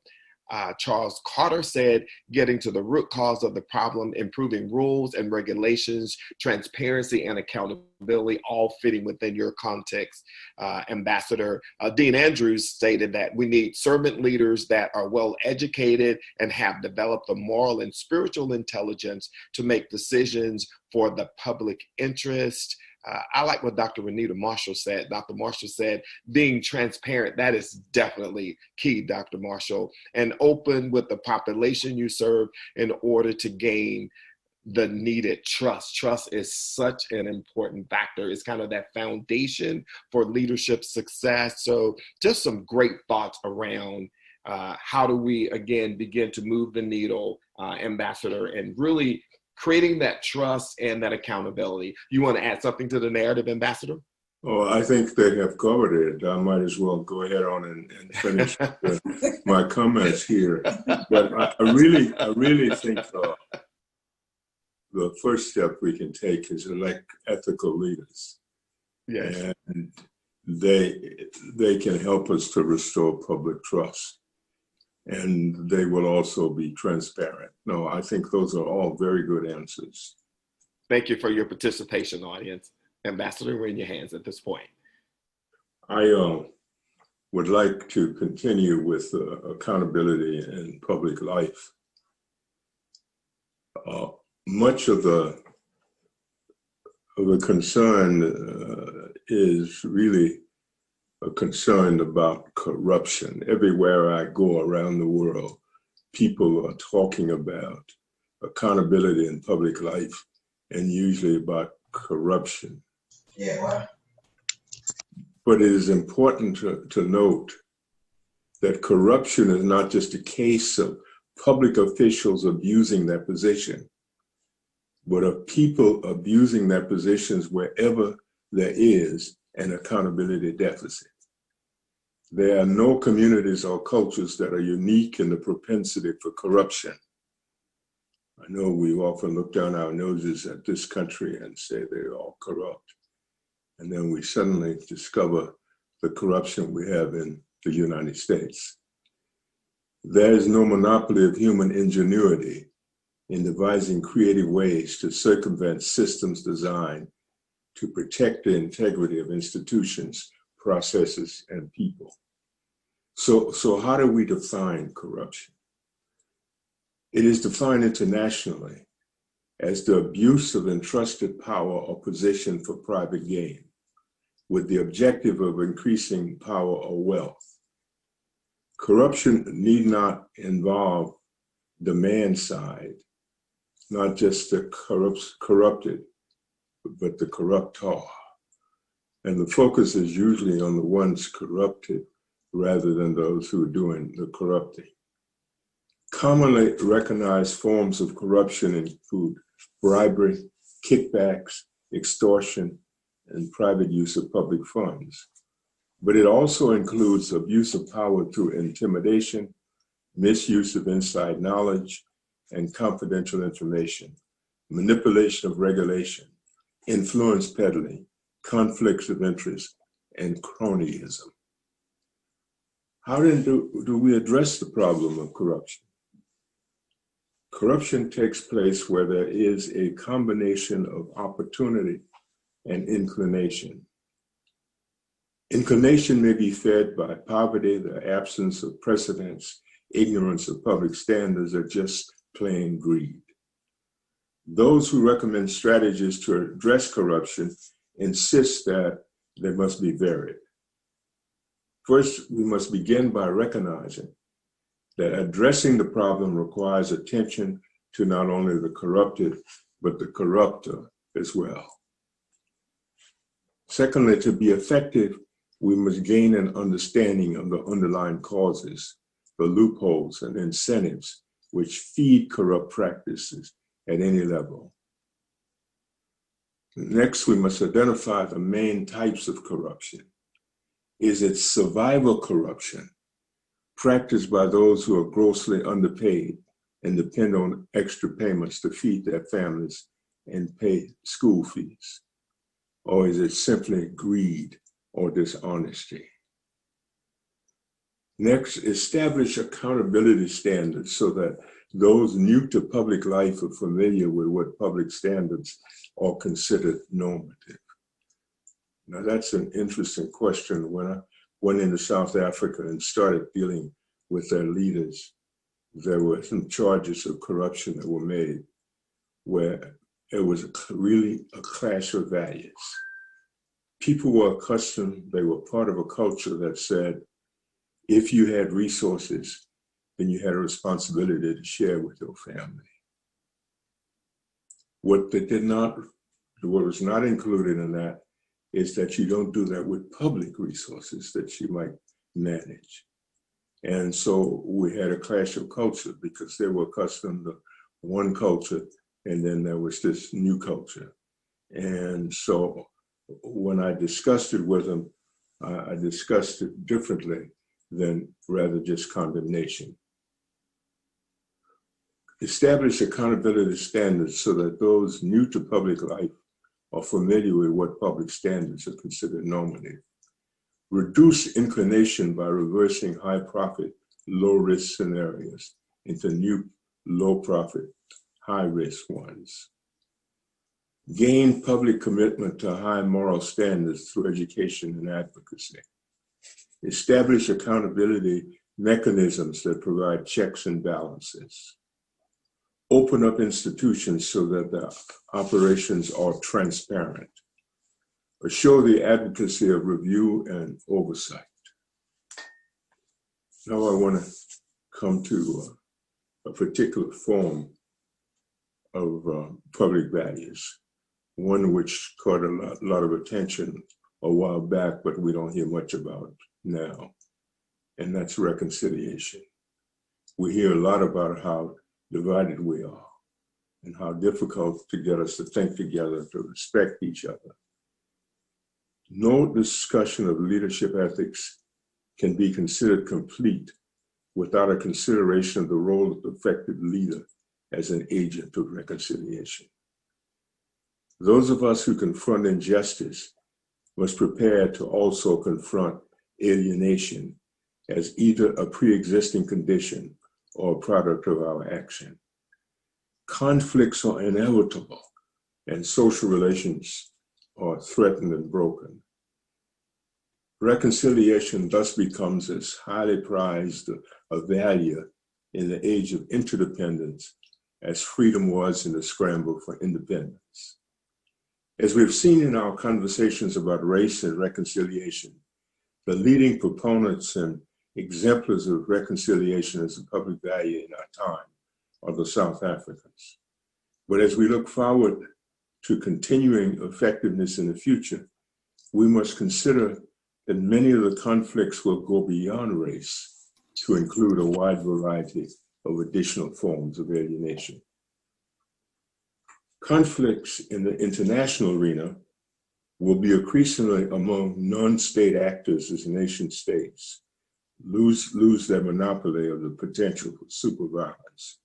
Charles Carter said, getting to the root cause of the problem, improving rules and regulations, transparency and accountability, all fitting within your context. Ambassador Dean Andrews stated that we need servant leaders that are well educated and have developed the moral and spiritual intelligence to make decisions for the public interest. I like what Dr. Renita Marshall said. Dr. Marshall said, being transparent, that is definitely key, Dr. Marshall, and open with the population you serve in order to gain the needed trust. Trust is such an important factor. It's kind of that foundation for leadership success. So just some great thoughts around how do we, again, begin to move the needle, Ambassador, and really creating that trust and that accountability. You want to add something to the narrative, Ambassador? Oh, I think they have covered it. I might as well go ahead on and finish my comments here. But I really think the first step we can take is elect ethical leaders. Yes. And they can help us to restore public trust. And they will also be transparent. No, I think those are all very good answers. Thank you for your participation, audience. Ambassador, we're in your hands at this point. I would like to continue with accountability in public life. Much of the concern is really a concern about corruption. Everywhere I go around the world, people are talking about accountability in public life and usually about corruption. Yeah, wow. But it is important to note that corruption is not just a case of public officials abusing their position, but of people abusing their positions wherever there is an accountability deficit. There are no communities or cultures that are unique in the propensity for corruption. I know we often look down our noses at this country and say they're all corrupt. And then we suddenly discover the corruption we have in the United States. There is no monopoly of human ingenuity in devising creative ways to circumvent systems designed to protect the integrity of institutions, processes, and people. So how do we define corruption? It is defined internationally as the abuse of entrusted power or position for private gain, with the objective of increasing power or wealth. Corruption need not involve demand side, not just the corrupted, but the corruptor. And the focus is usually on the ones corrupted rather than those who are doing the corrupting. Commonly recognized forms of corruption include bribery, kickbacks, extortion, and private use of public funds. But it also includes abuse of power through intimidation, misuse of inside knowledge and confidential information, manipulation of regulation, influence peddling, conflicts of interest, and cronyism. How then do we address the problem of corruption? Corruption takes place where there is a combination of opportunity and inclination. Inclination may be fed by poverty, the absence of precedents, ignorance of public standards, or just plain greed. Those who recommend strategies to address corruption insist that they must be varied. First, we must begin by recognizing that addressing the problem requires attention to not only the corrupted, but the corruptor as well. Secondly, to be effective, we must gain an understanding of the underlying causes, the loopholes and incentives which feed corrupt practices at any level. Next, we must identify the main types of corruption. Is it survival corruption, practiced by those who are grossly underpaid and depend on extra payments to feed their families and pay school fees? Or is it simply greed or dishonesty? Next, establish accountability standards so that those new to public life are familiar with what public standards are considered normative. Now, that's an interesting question. When I went into South Africa and started dealing with their leaders, there were some charges of corruption that were made where it was really a clash of values. People were accustomed, they were part of a culture that said, if you had resources, then you had a responsibility to share with your family. What was not included in that is that you don't do that with public resources that you might manage. And so we had a clash of culture because they were accustomed to one culture, and then there was this new culture. And so when I discussed it with them, I discussed it differently than rather just condemnation. Establish accountability standards so that those new to public life are familiar with what public standards are considered normative. Reduce inclination by reversing high profit, low risk scenarios into new low profit, high risk ones. Gain public commitment to high moral standards through education and advocacy. Establish accountability mechanisms that provide checks and balances. Open up institutions so that the operations are transparent. Assure the advocacy of review and oversight. Now I want to come to a particular form of public values, one which caught a lot of attention a while back, but we don't hear much about now, and that's reconciliation. We hear a lot about how divided we are and how difficult to get us to think together, to respect each other. No discussion of leadership ethics can be considered complete without a consideration of the role of the effective leader as an agent of reconciliation. Those of us who confront injustice must prepare to also confront alienation as either a pre-existing condition or a product of our action. Conflicts are inevitable and social relations are threatened and broken. Reconciliation thus becomes as highly prized a value in the age of interdependence as freedom was in the scramble for independence. As we've seen in our conversations about race and reconciliation, the leading proponents and exemplars of reconciliation as a public value in our time are the South Africans. But as we look forward to continuing effectiveness in the future, we must consider that many of the conflicts will go beyond race to include a wide variety of additional forms of alienation. Conflicts in the international arena will be increasingly among non-state actors as nation states lose their monopoly of the potential for superviolence.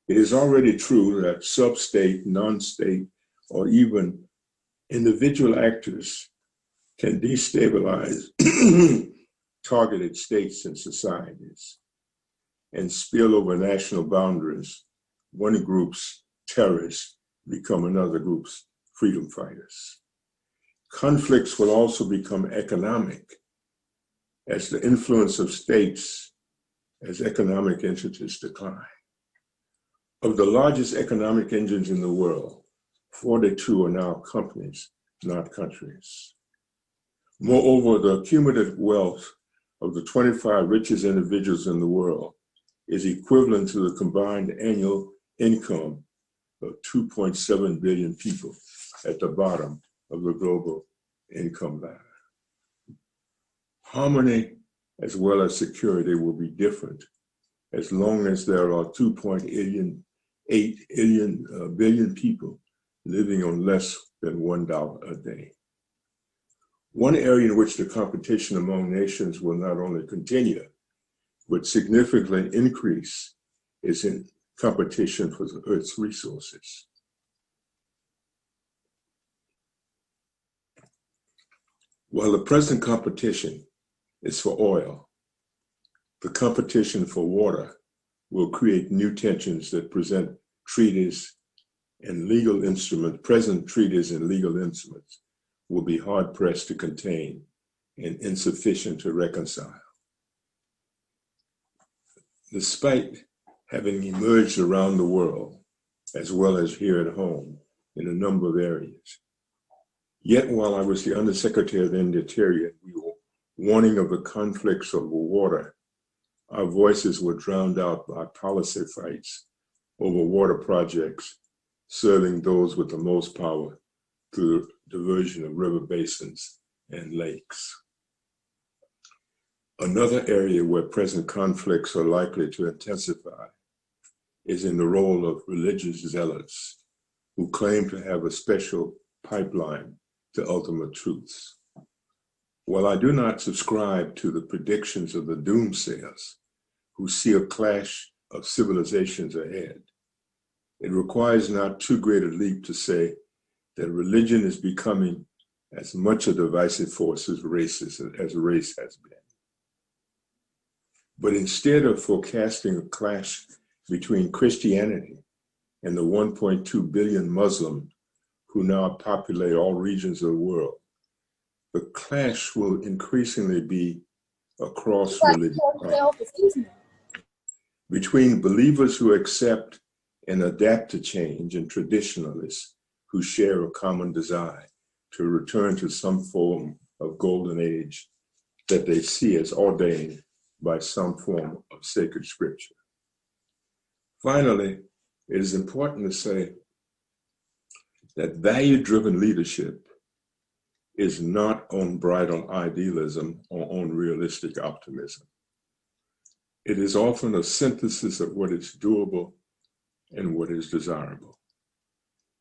It is already true that sub-state, non-state, or even individual actors can destabilize targeted states and societies and spill over national boundaries. One group's terrorists become another group's freedom fighters. Conflicts will also become economic as the influence of states as economic entities decline. Of the largest economic engines in the world, 42 are now companies, not countries. Moreover, the cumulative wealth of the 25 richest individuals in the world is equivalent to the combined annual income of 2.7 billion people at the bottom of the global income ladder. Harmony as well as security will be different as long as there are 2.8 billion people living on less than $1 a day. One area in which the competition among nations will not only continue, but significantly increase is in competition for the Earth's resources. While the present competition is for oil, The competition for water will create new tensions that present treaties and legal instruments, present treaties and legal instruments will be hard pressed to contain and insufficient to reconcile. Despite having emerged around the world, as well as here at home, in a number of areas. Yet while I was the Undersecretary of the Interior, we were warning of the conflicts over water. Our voices were drowned out by policy fights over water projects, serving those with the most power through diversion of river basins and lakes. Another area where present conflicts are likely to intensify is in the role of religious zealots who claim to have a special pipeline to ultimate truths. While I do not subscribe to the predictions of the doomsayers who see a clash of civilizations ahead, it requires not too great a leap to say that religion is becoming as much a divisive force as race has been. But instead of forecasting a clash between Christianity and the 1.2 billion Muslims who now populate all regions of the world, the clash will increasingly be across religion. Between believers who accept and adapt to change and traditionalists who share a common desire to return to some form of golden age that they see as ordained by some form of sacred scripture. Finally, it is important to say that value-driven leadership is not unbridled idealism or unrealistic optimism. It is often a synthesis of what is doable and what is desirable.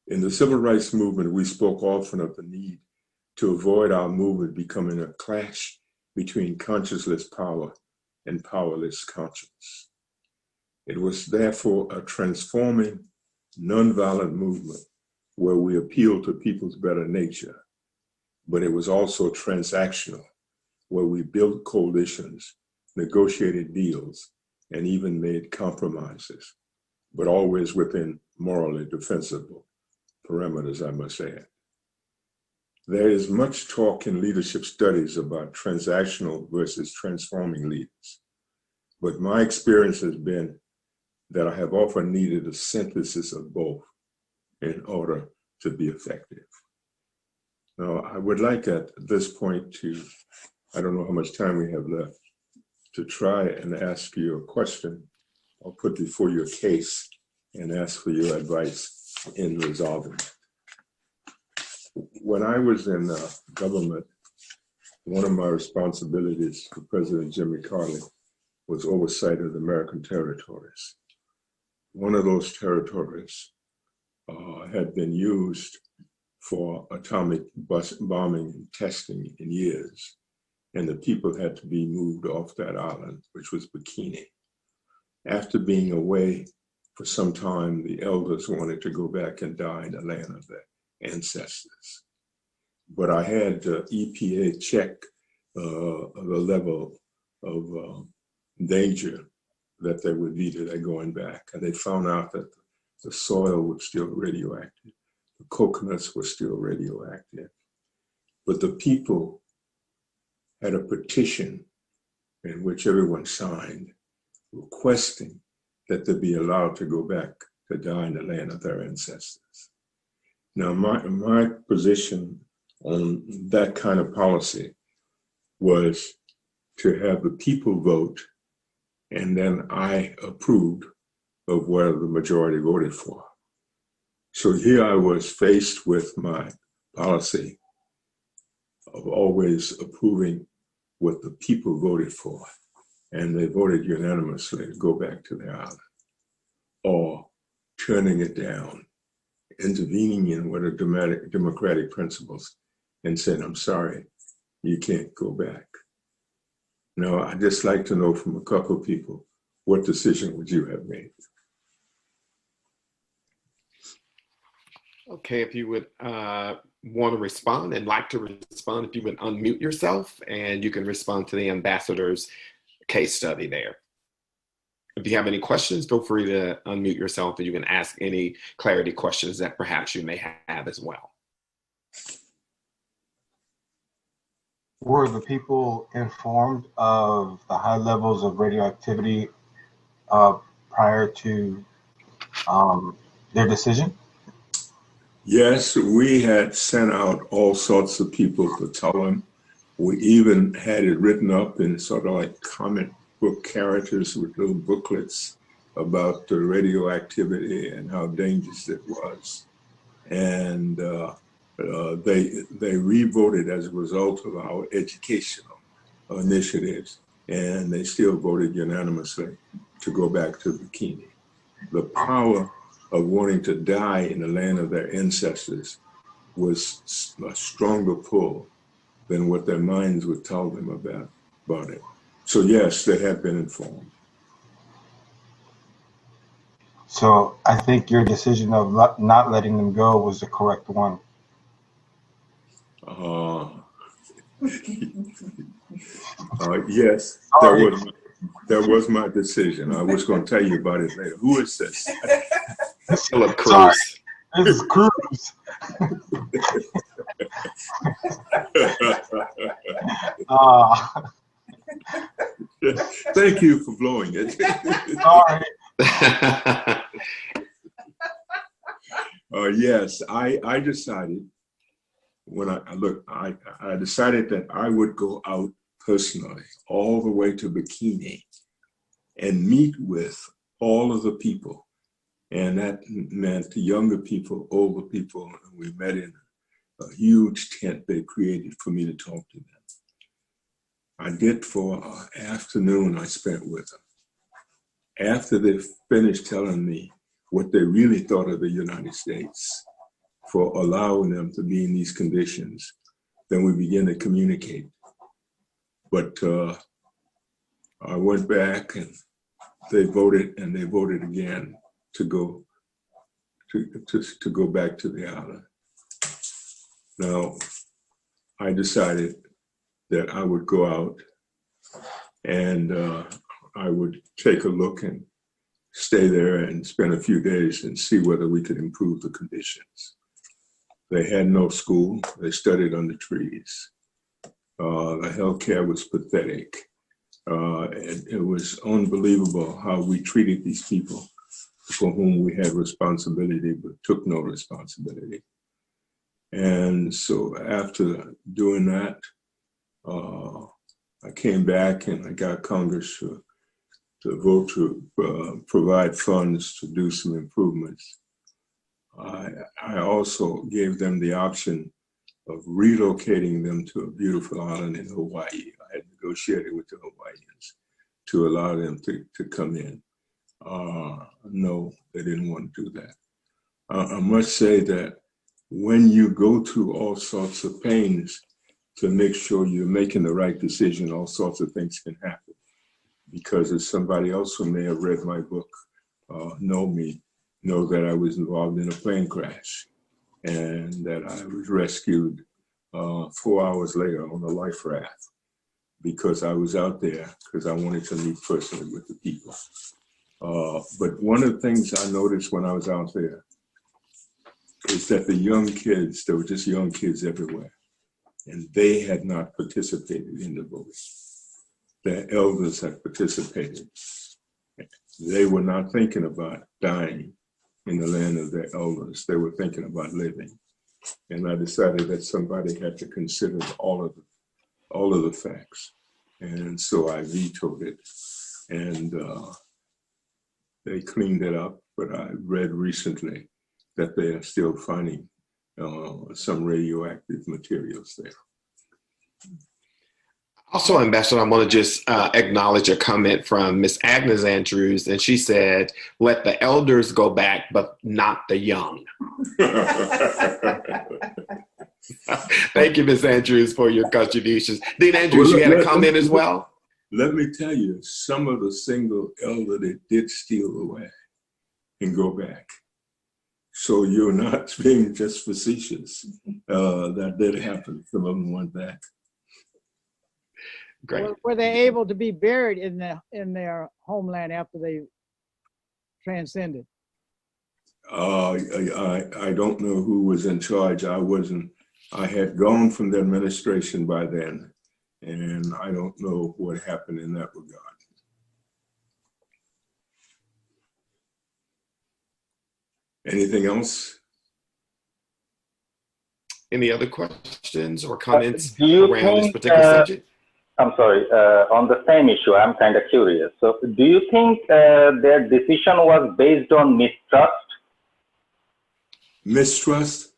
In the civil rights movement, we spoke often of the need to avoid our movement becoming a clash between conscienceless power and powerless conscience. It was therefore a transforming, nonviolent movement where we appealed to people's better nature, but it was also transactional, where we built coalitions, negotiated deals, and even made compromises, but always within morally defensible parameters, I must add. There is much talk in leadership studies about transactional versus transforming leaders, but my experience has been that I have often needed a synthesis of both in order to be effective. Now, I would like at this point to, I don't know how much time we have left, to try and ask you a question. I'll put before you a case and ask for your advice in resolving it. When I was in government, one of my responsibilities for President Jimmy Carter was oversight of the American territories. One of those territories had been used for atomic bombing and testing in years, and the people had to be moved off that island, which was Bikini. After being away for some time, the elders wanted to go back and die in the land of their ancestors. But I had EPA check the level of danger that they would be to their going back. And they found out that the soil was still radioactive. The coconuts were still radioactive. But the people had a petition in which everyone signed requesting that they be allowed to go back to die in the land of their ancestors. Now, my position on that kind of policy was to have the people vote, and then I approved of where the majority voted for. So here I was faced with my policy of always approving what the people voted for, and they voted unanimously to go back to the island, or turning it down, intervening in what are democratic principles, and saying, I'm sorry, you can't go back. Now, I'd just like to know from a couple of people, what decision would you have made? Okay, if you would want to respond and like to respond, if you would unmute yourself and you can respond to the ambassador's case study there. If you have any questions, feel free to unmute yourself and you can ask any clarity questions that perhaps you may have as well. Were the people informed of the high levels of radioactivity prior to their decision? Yes, we had sent out all sorts of people to tell them. We even had it written up in sort of like comic book characters with little booklets about the radioactivity and how dangerous it was. And they re-voted as a result of our educational initiatives, and they still voted unanimously to go back to Bikini. The power of wanting to die in the land of their ancestors was a stronger pull than what their minds would tell them about it. So yes, they have been informed. So I think your decision of not letting them go was the correct one. Yes, that was my decision. I was going to tell you about it later. Who is this? Philip Cruz. Sorry, this is Cruz. Thank you for blowing it. Sorry. Yes, I decided when I decided that I would go out personally all the way to Bikini and meet with all of the people. And that meant the younger people, older people. We met in a huge tent they created for me to talk to them. I did for an afternoon I spent with them. After they finished telling me what they really thought of the United States for allowing them to be in these conditions, then we began to communicate. But I went back and they voted again to go back to the island. Now, I decided that I would go out and I would take a look and stay there and spend a few days and see whether we could improve the conditions. They had no school. They studied under trees. The healthcare was pathetic. It was unbelievable how we treated these people for whom we had responsibility but took no responsibility. And so after doing that, I came back and I got Congress to vote to provide funds to do some improvements. I also gave them the option of relocating them to a beautiful island in Hawaii. I had negotiated with the Hawaiians to allow them to come in. No, they didn't want to do that. I must say that when you go through all sorts of pains to make sure you're making the right decision, all sorts of things can happen. Because as somebody else who may have read my book know that I was involved in a plane crash and that I was rescued 4 hours later on a life raft because I was out there because I wanted to meet personally with the people. But one of the things I noticed when I was out there is that the young kids, there were just young kids everywhere, and they had not participated in the voting. Their elders had participated. They were not thinking about dying in the land of their elders. They were thinking about living. And I decided that somebody had to consider all of the facts. And so I vetoed it. And they cleaned it up. But I read recently that they are still finding some radioactive materials there. Also, Ambassador, I want to just acknowledge a comment from Miss Agnes Andrews, and she said, let the elders go back, but not the young. Thank you, Miss Andrews, for your contributions. Dean Andrews, you had a comment as well? Let me tell you, some of the single elder that did steal away and go back. So you're not being just facetious. That did happen. Some of them went back. Great. Were they able to be buried in their homeland after they transcended? I don't know who was in charge. I had gone from the administration by then, and I don't know what happened in that regard. Anything else? Any other questions or comments Do you around this think, particular subject? I'm sorry, on the same issue, I'm kind of curious. So do you think their decision was based on mistrust? Mistrust?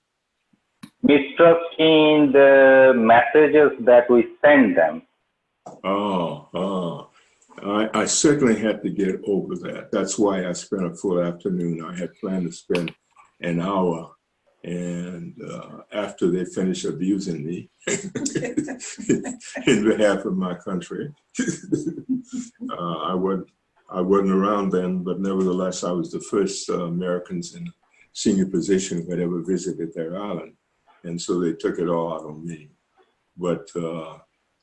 Mistrust in the messages that we send them. I certainly had to get over that. That's why I spent a full afternoon. I had planned to spend an hour, and after they finished abusing me in behalf of my country, I wasn't around then, but nevertheless, I was the first Americans in senior position who had ever visited their island, and so they took it all out on me. But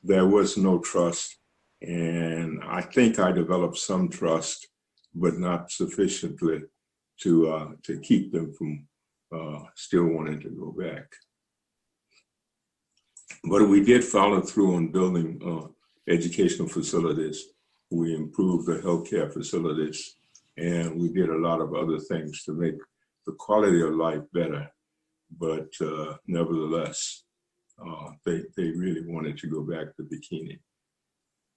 there was no trust. And I think I developed some trust, but not sufficiently to keep them from still wanting to go back. But we did follow through on building educational facilities. We improved the healthcare facilities, and we did a lot of other things to make the quality of life better. But nevertheless, they really wanted to go back to Bikini.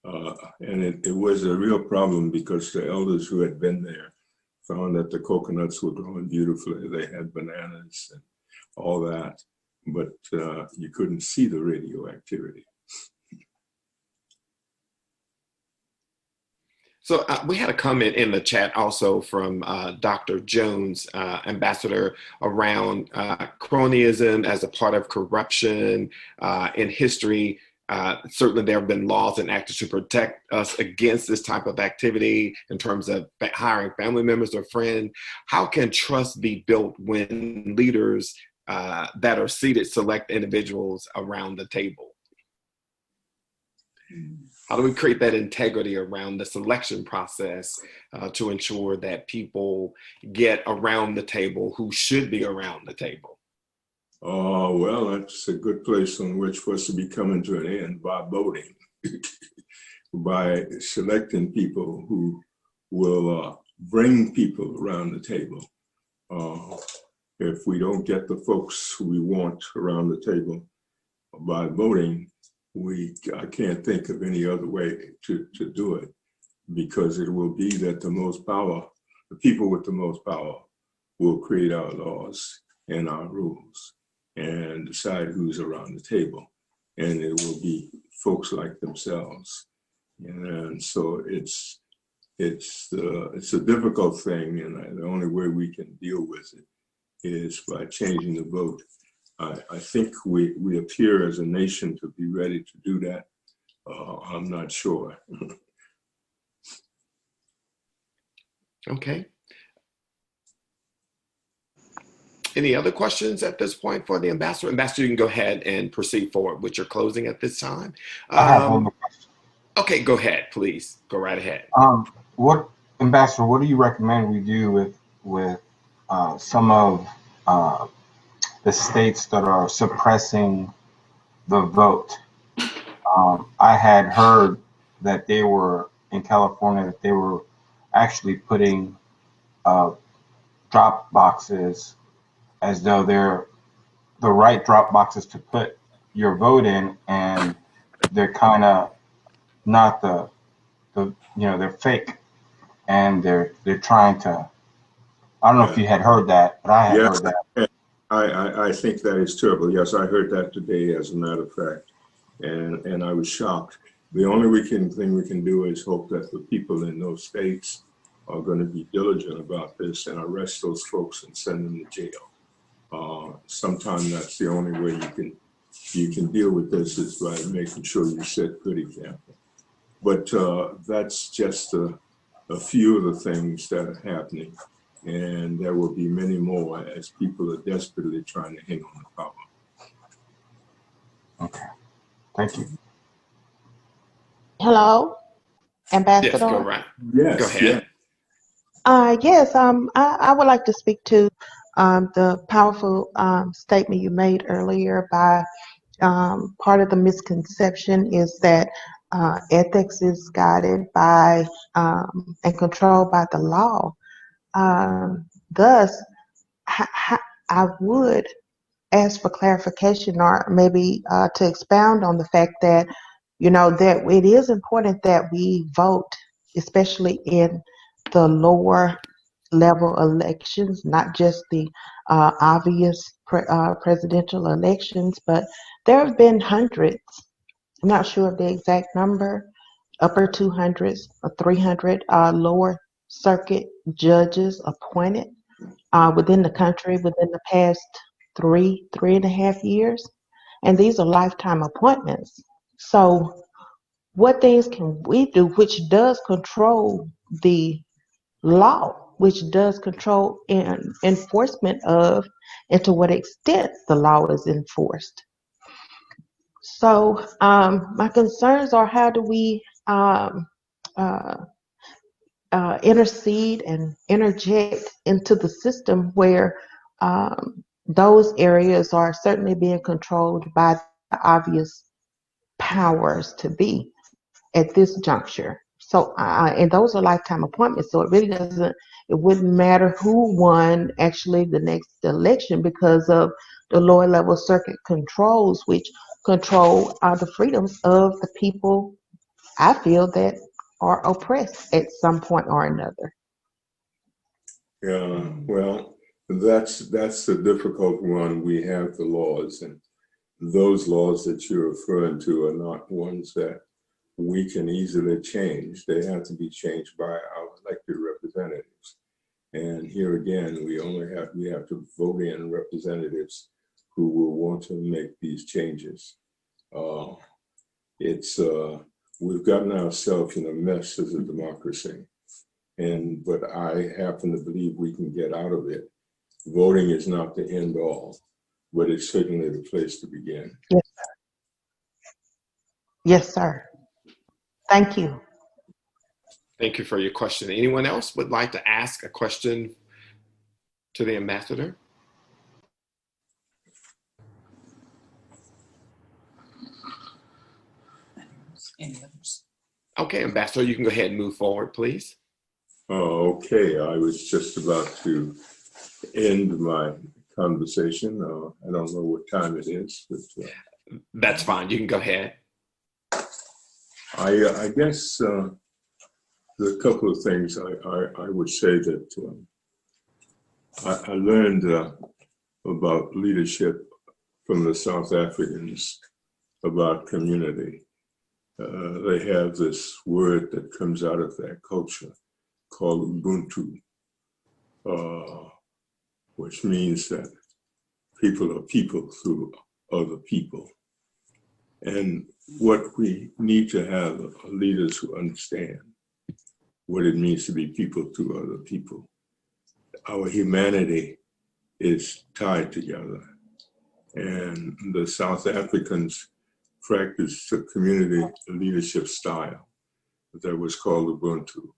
And it was a real problem because the elders who had been there found that the coconuts were growing beautifully. They had bananas and all that, but you couldn't see the radioactivity. So we had a comment in the chat also from Dr. Jones, Ambassador, around cronyism as a part of corruption in history. Certainly there have been laws enacted to protect us against this type of activity in terms of hiring family members or friends. How can trust be built when leaders that are seated select individuals around the table? How do we create that integrity around the selection process to ensure that people get around the table who should be around the table? Oh, well, that's a good place on which for us to be coming to an end by voting, by selecting people who will bring people around the table. If we don't get the folks who we want around the table by voting, I can't think of any other way to do it, because it will be that the people with the most power will create our laws and our rules and decide who's around the table. And it will be folks like themselves. And so it's a difficult thing, and the only way we can deal with it is by changing the vote. I think we appear as a nation to be ready to do that. I'm not sure. Okay. Any other questions at this point for the ambassador? Ambassador, you can go ahead and proceed forward with your closing at this time. I have one more question. Okay, go ahead, please. Go right ahead. Ambassador, what do you recommend we do with some of the states that are suppressing the vote? I had heard that they were in California, that they were actually putting drop boxes as though they're the right drop boxes to put your vote in, and they're kind of not they're fake, and they're trying to. I don't know if you had heard that, but I had heard that. I think that is terrible. Yes, I heard that today, as a matter of fact, and I was shocked. The only thing we can do is hope that the people in those states are going to be diligent about this and arrest those folks and send them to jail. Sometimes that's the only way you can deal with this, is by making sure you set good example. But that's just a few of the things that are happening, and there will be many more as people are desperately trying to hang on to power. Okay, thank you. Hello, Yes, go Ambassador. right. Go Yes, ahead. yes. Yes, I would like to speak to the powerful statement you made earlier by part of the misconception is that ethics is guided by and controlled by the law. Thus, I would ask for clarification or maybe to expound on the fact that, that it is important that we vote, especially in the lower level elections, not just the obvious presidential elections, but there have been hundreds, I'm not sure of the exact number, upper 200s or 300 lower circuit judges appointed within the country within the past 3.5 years. And these are lifetime appointments. So, what things can we do which does control the law, which does control enforcement of, and to what extent the law is enforced? So, my concerns are how do we uh, intercede and interject into the system where those areas are certainly being controlled by the obvious powers to be at this juncture. So, and those are lifetime appointments. So it really doesn't, it wouldn't matter who won actually the next election because of the lower level circuit controls, which control the freedoms of the people I feel that are oppressed at some point or another. Yeah, well, that's the difficult one. We have the laws, and those laws that you're referring to are not ones that we can easily change. They have to be changed by our elected representatives. And here again, we have to vote in representatives who will want to make these changes. Uh, it's we've gotten ourselves in a mess as a democracy, but I happen to believe we can get out of it. Voting is not the end all, but it's certainly the place to begin. Yes, yes, sir. Thank you. Thank you for your question. Anyone else would like to ask a question to the ambassador? Any others? Okay, ambassador, you can go ahead and move forward, please. Okay, I was just about to end my conversation. I don't know what time it is, but That's fine. You can go ahead. I guess there are a couple of things I would say that I learned about leadership from the South Africans about community. They have this word that comes out of their culture called Ubuntu, which means that people are people through other people. And what we need to have are leaders who understand what it means to be people through other people. Our humanity is tied together. And the South Africans practiced a community leadership style that was called Ubuntu.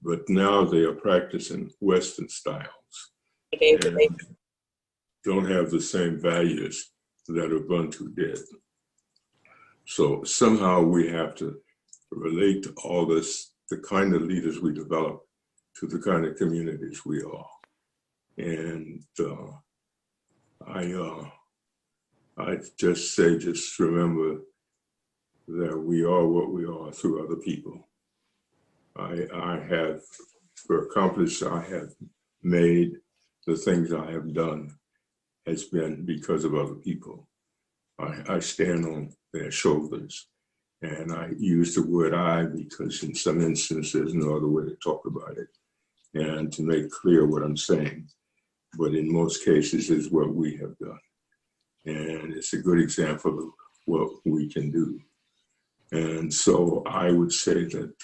But now they are practicing Western styles and don't have the same values that Ubuntu did. So somehow we have to relate all this, the kind of leaders we develop, to the kind of communities we are. And I just say, just remember that we are what we are through other people. I have accomplished, I have made, the things I have done has been because of other people. I stand on their shoulders, and I use the word I because in some instances there's no other way to talk about it and to make clear what I'm saying. But in most cases is what we have done. And it's a good example of what we can do. And so I would say that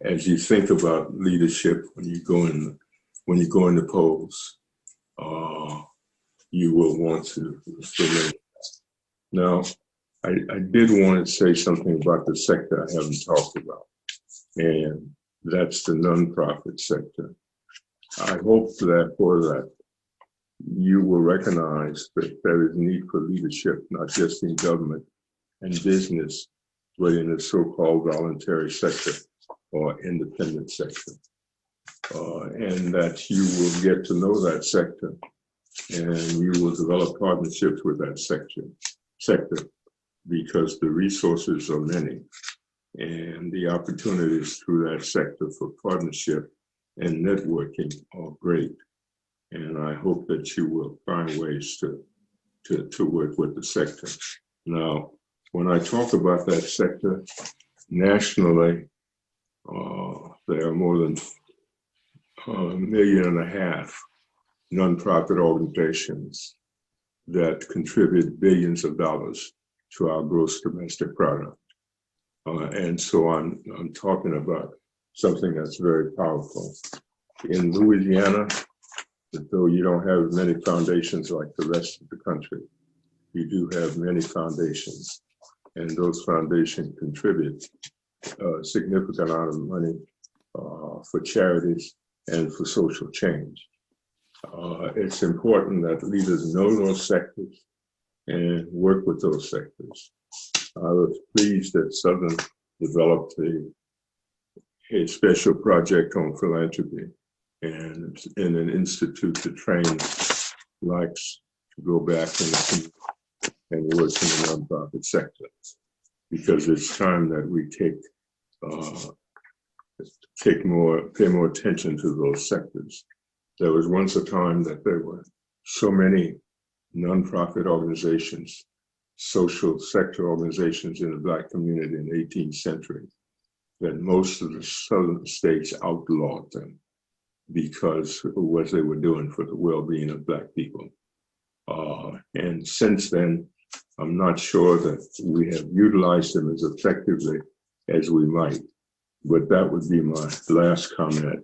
as you think about leadership, when you go in the polls, you will want to fill in. Now, I did want to say something about the sector I haven't talked about, and that's the nonprofit sector. I hope that for that, you will recognize that there is need for leadership, not just in government and business, but in the so-called voluntary sector or independent sector. And that you will get to know that sector and you will develop partnerships with that sector because the resources are many and the opportunities through that sector for partnership and networking are great. And I hope that you will find ways to work with the sector. Now, when I talk about that sector, nationally, there are more than 1.5 million nonprofit organizations that contribute billions of dollars to our gross domestic product. And so I'm talking about something that's very powerful. In Louisiana, though you don't have many foundations like the rest of the country, you do have many foundations, and those foundations contribute a significant amount of money for charities and for social change. It's important that leaders know those sectors and work with those sectors. I was pleased that Southern developed a special project on philanthropy and in an institute to train blacks to go back and work in the nonprofit sector, because it's time that we pay more attention to those sectors. There was once a time that there were so many nonprofit organizations, social sector organizations in the Black community in the 18th century, that most of the southern states outlawed them because of what they were doing for the well-being of Black people. And since then, I'm not sure that we have utilized them as effectively as we might, but that would be my last comment.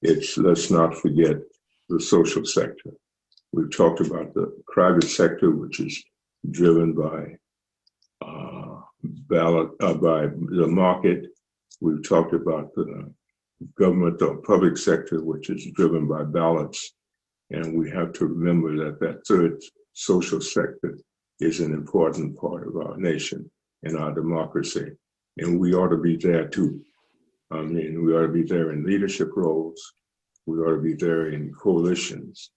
Let's not forget the social sector. We've talked about the private sector, which is driven by by the market. We've talked about the government or public sector, which is driven by ballots. And we have to remember that that third social sector is an important part of our nation and our democracy. And we ought to be there too. I mean, we ought to be there in leadership roles. We ought to be there in coalitions.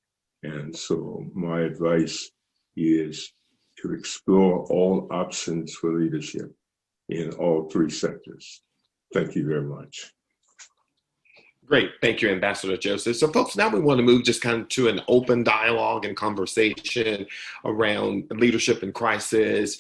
And so my advice is to explore all options for leadership in all three sectors. Thank you very much. Great. Thank you, Ambassador Joseph. So folks, now we want to move just kind of to an open dialogue and conversation around leadership in crisis.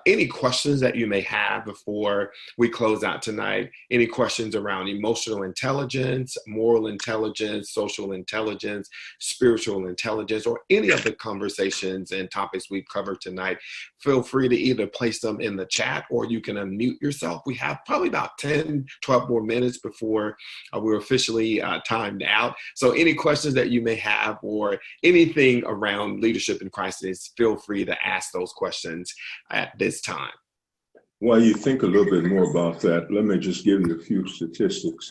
Any questions that you may have before we close out tonight? Any questions around emotional intelligence, moral intelligence, social intelligence, spiritual intelligence, or any of the conversations and topics we've covered tonight? Feel free to either place them in the chat or you can unmute yourself. We have probably about 10, 12 more minutes before we're officially timed out. So any questions that you may have or anything around leadership in crisis, feel free to ask those questions at this time. While you think a little bit more about that, let me just give you a few statistics.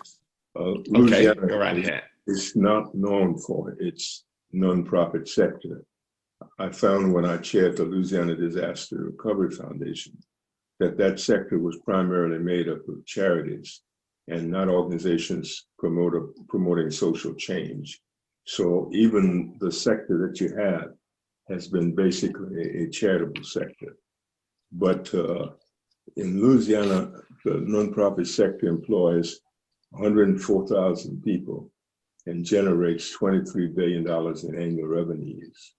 Okay, go right ahead. It's not known for its nonprofit sector. I found when I chaired the Louisiana Disaster Recovery Foundation that sector was primarily made up of charities and not organizations promoting social change. So even the sector that you have has been basically a charitable sector. But in Louisiana, the nonprofit sector employs 104,000 people and generates $23 billion in annual revenues.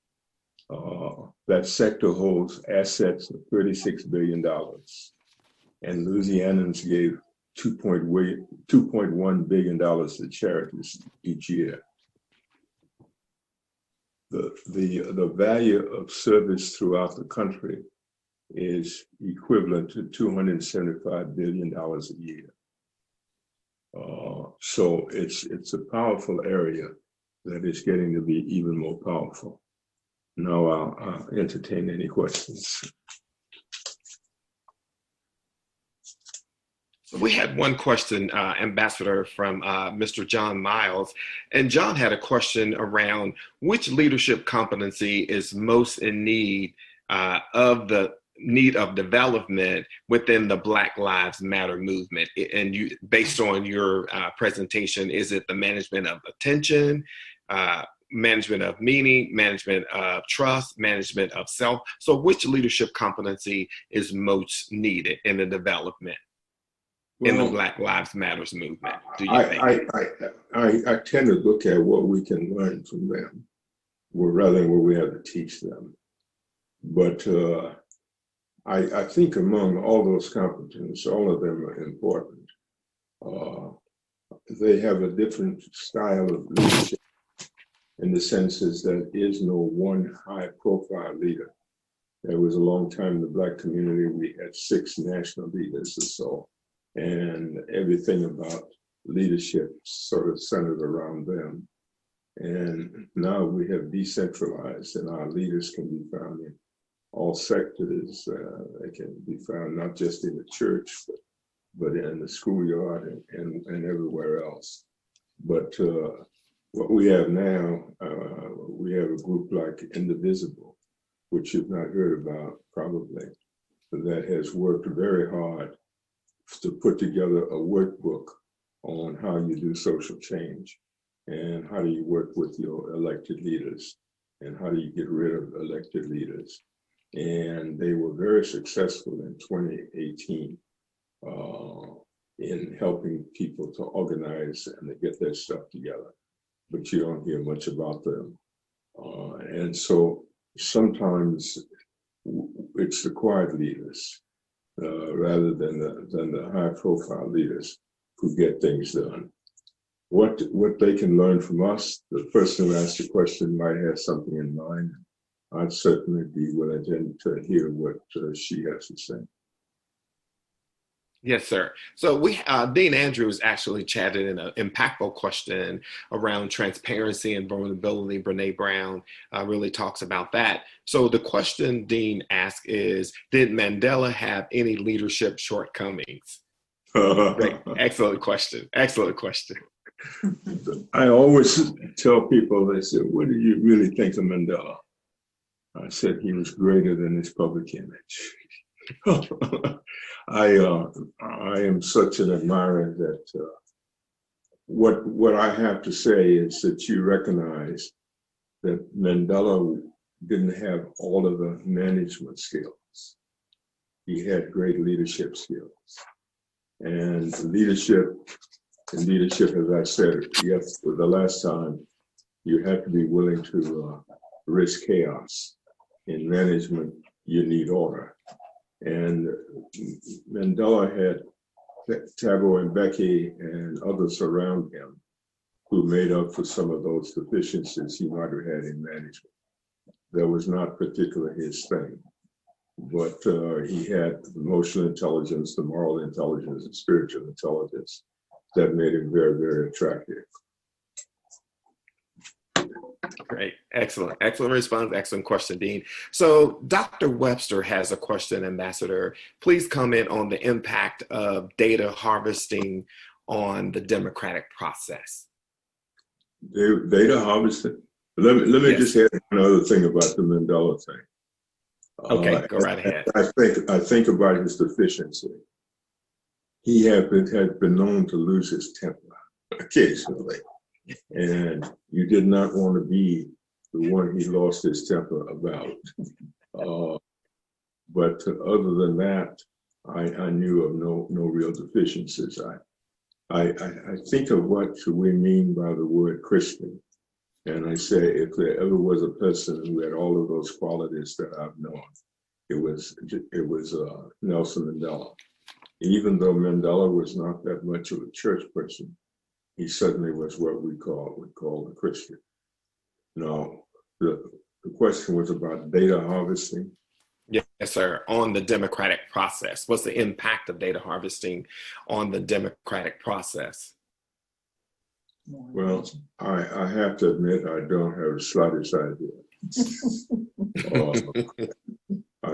That sector holds assets of $36 billion, and Louisianans gave $2.1 billion to charities each year. The value of service throughout the country is equivalent to $275 billion a year. So it's a powerful area that is getting to be even more powerful. Now I'll entertain any questions. We had one question, Ambassador, from Mr. John Miles. And John had a question around which leadership competency is most in need of the need of development within the Black Lives Matter movement. And you, based on your presentation, is it the management of attention, management of meaning, management of trust, management of self? So which leadership competency is most needed in the development in the Black Lives Matters movement, do you think? I tend to look at what we can learn from them, rather than what we have to teach them. But I think among all those competencies, all of them are important. They have a different style of leadership in the senses that there is no one high-profile leader. There was a long time in the Black community, we had 6 national leaders or so, and everything about leadership sort of centered around them. And now we have decentralized, and our leaders can be found in all sectors. They can be found not just in the church, but in the schoolyard and everywhere else. But what we have now, we have a group like Indivisible, which you've not heard about probably, that has worked very hard to put together a workbook on how you do social change and how do you work with your elected leaders and how do you get rid of elected leaders. And they were very successful in 2018 in helping people to organize and to get their stuff together. But you don't hear much about them. And so sometimes it's the quiet leaders rather than the high-profile leaders who get things done. What they can learn from us, the person who asked the question might have something in mind. I'd certainly be willing to hear what she has to say. Yes, sir. So Dean Andrews actually chatted in an impactful question around transparency and vulnerability. Brené Brown really talks about that. So the question Dean asked is, did Mandela have any leadership shortcomings? Great. Excellent question. Excellent question. I always tell people, they say, what do you really think of Mandela? I said he was greater than his public image. I am such an admirer that what I have to say is that you recognize that Mandela didn't have all of the management skills. He had great leadership skills. And leadership, as I said, yes, the last time, you have to be willing to risk chaos. In management, you need order. And Mandela had Thabo Mbeki and others around him who made up for some of those deficiencies he might have had in management. That was not particularly his thing. But he had emotional intelligence, the moral intelligence, and spiritual intelligence that made him very, very attractive. Great. Excellent. Excellent response. Excellent question, Dean. So Dr. Webster has a question, Ambassador. Please comment on the impact of data harvesting on the democratic process. Data harvesting? Let me just add another thing about the Mandela thing. Okay, go right ahead. I think about his deficiency. He had been known to lose his temper occasionally. And you did not want to be the one he lost his temper about. But other than that, I knew of no real deficiencies. I think of what we mean by the word Christian. And I say, if there ever was a person who had all of those qualities that I've known, it was Nelson Mandela. Even though Mandela was not that much of a church person, he certainly was what we call a Christian. Now, the question was about data harvesting. Yes, sir. On the democratic process. What's the impact of data harvesting on the democratic process? Well, I have to admit, I don't have the slightest idea.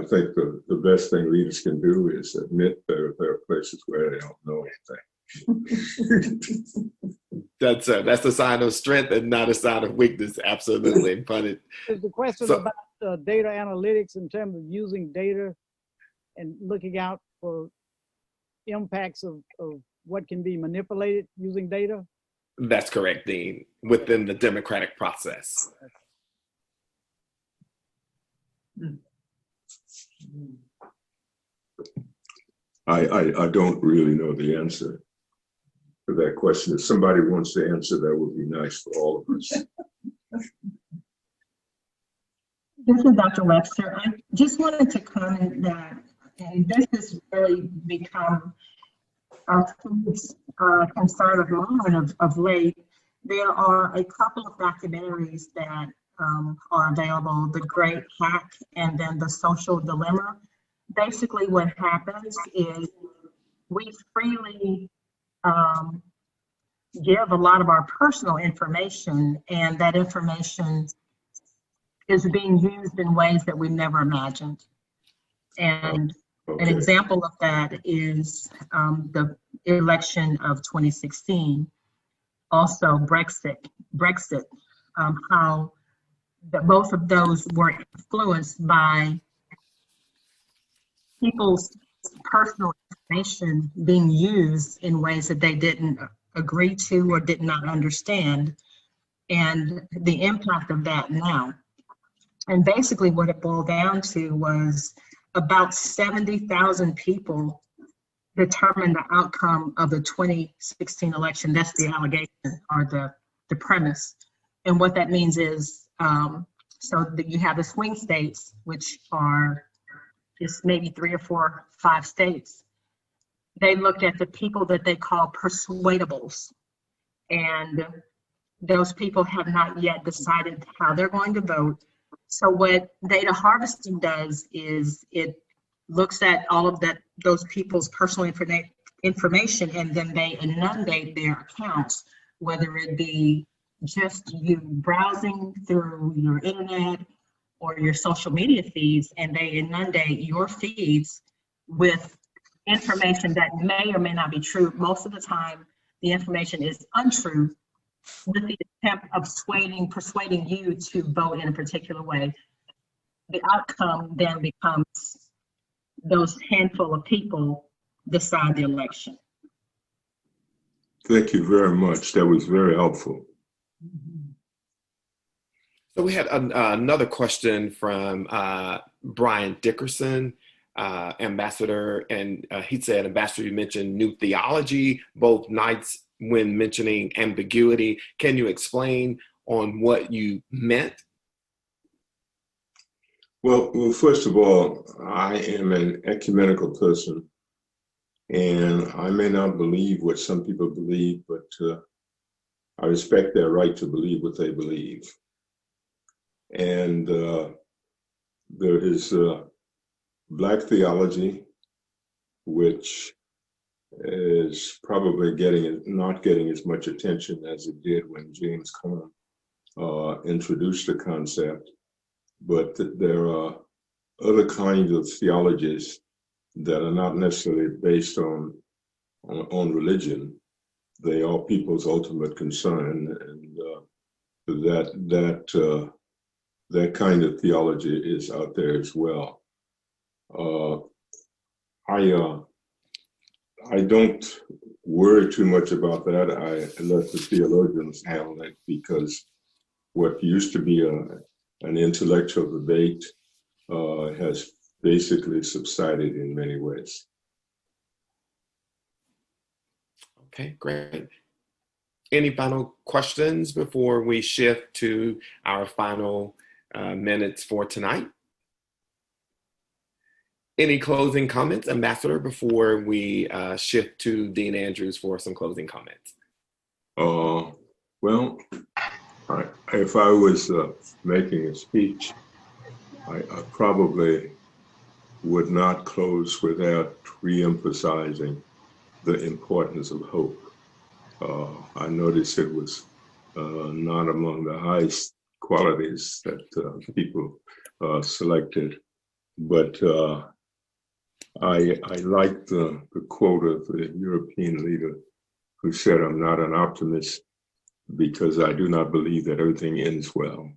think the best thing leaders can do is admit there are places where they don't know anything. That's a sign of strength and not a sign of weakness. Absolutely. But Is the question about data analytics in terms of using data and looking out for impacts of what can be manipulated using data? That's correct, Dean, within the democratic process. I don't really know the answer to that question. If somebody wants to answer, that would be nice for all of us. This is Dr. Webster. I just wanted to comment that, and this has really become a concern of mine of late. There are a couple of documentaries that are available, The Great Hack and then The Social Dilemma. Basically what happens is we freely give a lot of our personal information, and that information is being used in ways that we never imagined. And an example of that is the election of 2016, also Brexit, how both of those were influenced by people's personal information being used in ways that they didn't agree to or did not understand, and the impact of that now. And basically what it boiled down to was about 70,000 people determined the outcome of the 2016 election. That's the allegation or the premise. And what that means is, so that you have the swing states, which are just maybe 3 or 4, 5 states. They looked at the people that they call persuadables. And those people have not yet decided how they're going to vote. So what data harvesting does is it looks at all of those people's personal information, and then they inundate their accounts, whether it be just you browsing through your internet or your social media feeds, and they inundate your feeds with information that may or may not be true. Most of the time, the information is untrue, with the attempt of persuading you to vote in a particular way. The outcome then becomes those handful of people decide the election. Thank you very much. That was very helpful. So we had another question from Brian Dickerson, Ambassador, and he said, Ambassador, you mentioned new theology both nights when mentioning ambiguity. Can you explain on what you meant? Well, first of all, I am an ecumenical person, and I may not believe what some people believe, but I respect their right to believe what they believe. And there is Black theology, which is probably not getting as much attention as it did when James Cone introduced the concept. But there are other kinds of theologies that are not necessarily based on religion. They are people's ultimate concern, and that kind of theology is out there as well. I don't worry too much about that. I let the theologians handle it, because what used to be an intellectual debate has basically subsided in many ways. Okay, great. Any final questions before we shift to our final minutes for tonight? Any closing comments, Ambassador, before we shift to Dean Andrews for some closing comments? Well, if I was making a speech, I probably would not close without re-emphasizing the importance of hope. I noticed it was not among the highest qualities that people selected. But I like the quote of the European leader who said, "I'm not an optimist because I do not believe that everything ends well.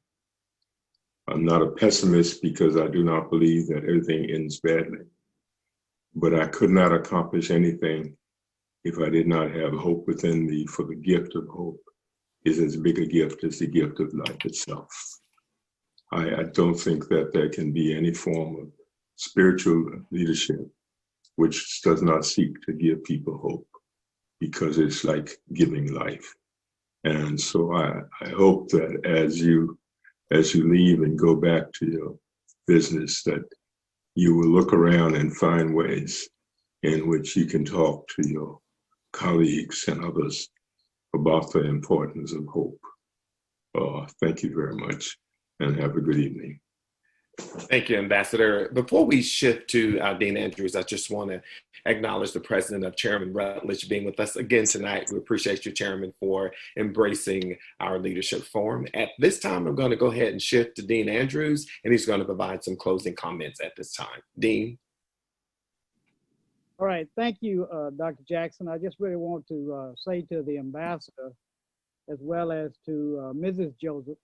I'm not a pessimist because I do not believe that everything ends badly. But I could not accomplish anything if I did not have hope within me, for the gift of hope is as big a gift as the gift of life itself." I don't think that there can be any form of spiritual leadership which does not seek to give people hope, because it's like giving life. And so I hope that as you leave and go back to your business, that you will look around and find ways in which you can talk to your colleagues and others about the importance of hope. Thank you very much, and have a good evening. Thank you, Ambassador. Before we shift to Dean Andrews, I just want to acknowledge the president of Chairman Rutledge being with us again tonight. We appreciate you, Chairman, for embracing our leadership forum. At this time, I'm going to go ahead and shift to Dean Andrews, and he's going to provide some closing comments at this time. Dean. All right, thank you, Dr. Jackson. I just really want to say to the ambassador, as well as to Mrs. Joseph,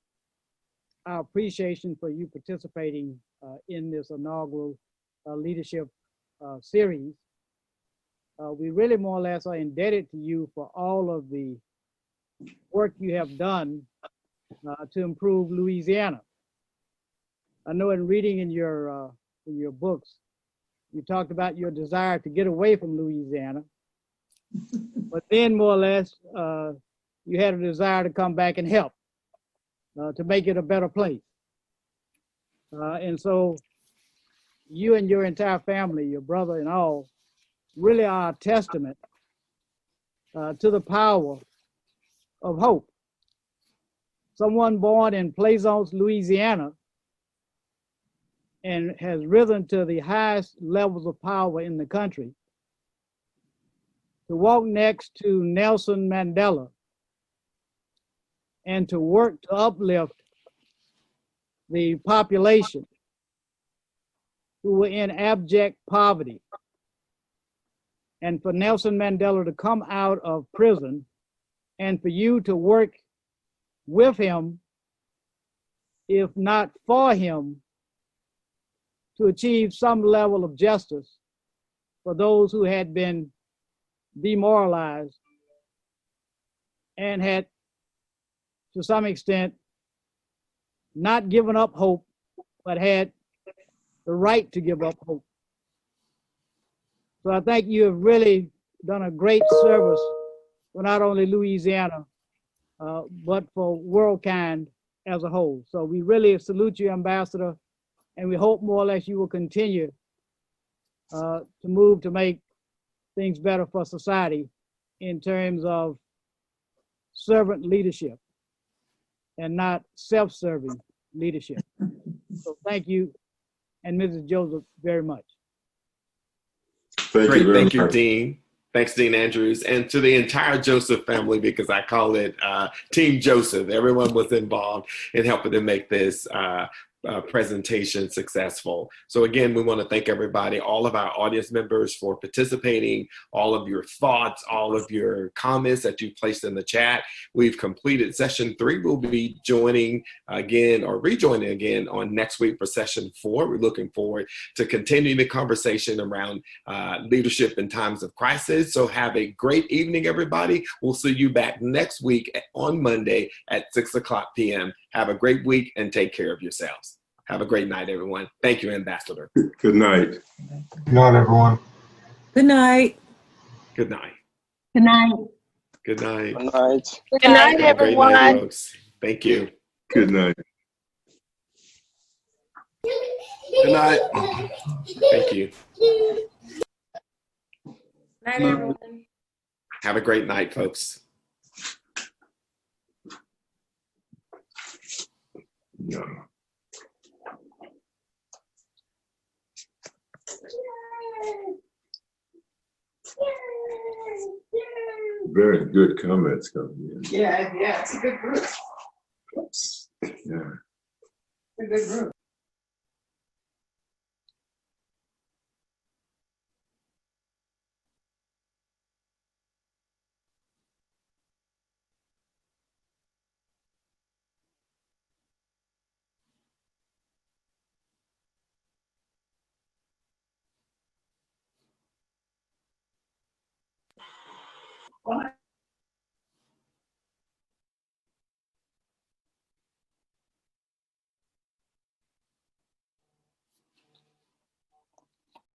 our appreciation for you participating in this inaugural leadership series. We really more or less are indebted to you for all of the work you have done to improve Louisiana. I know in reading in your books, you talked about your desire to get away from Louisiana, but then more or less, you had a desire to come back and help, to make it a better place. And so you and your entire family, your brother and all, really are a testament to the power of hope. Someone born in Plaisance, Louisiana, and has risen to the highest levels of power in the country, to walk next to Nelson Mandela and to work to uplift the population who were in abject poverty, and for Nelson Mandela to come out of prison and for you to work with him, if not for him, to achieve some level of justice for those who had been demoralized and had, to some extent, not given up hope, but had the right to give up hope. So I think you have really done a great service for not only Louisiana, but for worldkind as a whole. So we really salute you, Ambassador, and we hope more or less you will continue to move to make things better for society in terms of servant leadership and not self-serving leadership. So thank you, and Mrs. Joseph, very much. Thank you very Thank you, much. Dean. Thanks, Dean Andrews, and to the entire Joseph family, because I call it Team Joseph. Everyone was involved in helping to make this presentation successful. So again, we want to thank everybody, all of our audience members, for participating, all of your thoughts, all of your comments that you placed in the chat. We've completed session 3. We'll be joining again or rejoining again on next week for session 4. We're looking forward to continuing the conversation around leadership in times of crisis. So have a great evening, everybody. We'll see you back next week on Monday at 6:00 p.m. Have a great week and take care of yourselves. Have a great night, everyone. Thank you, Ambassador. Good night. Good night, everyone. Good night. Good night. Good night. Good night. Good night. Good night, Have a great night, everyone. folks. Thank you. Good night. Good night. Thank you. Night, everyone. Have a great night, folks. No. Very good comments coming in. Yeah, it's a good group. Yeah. A good group. What?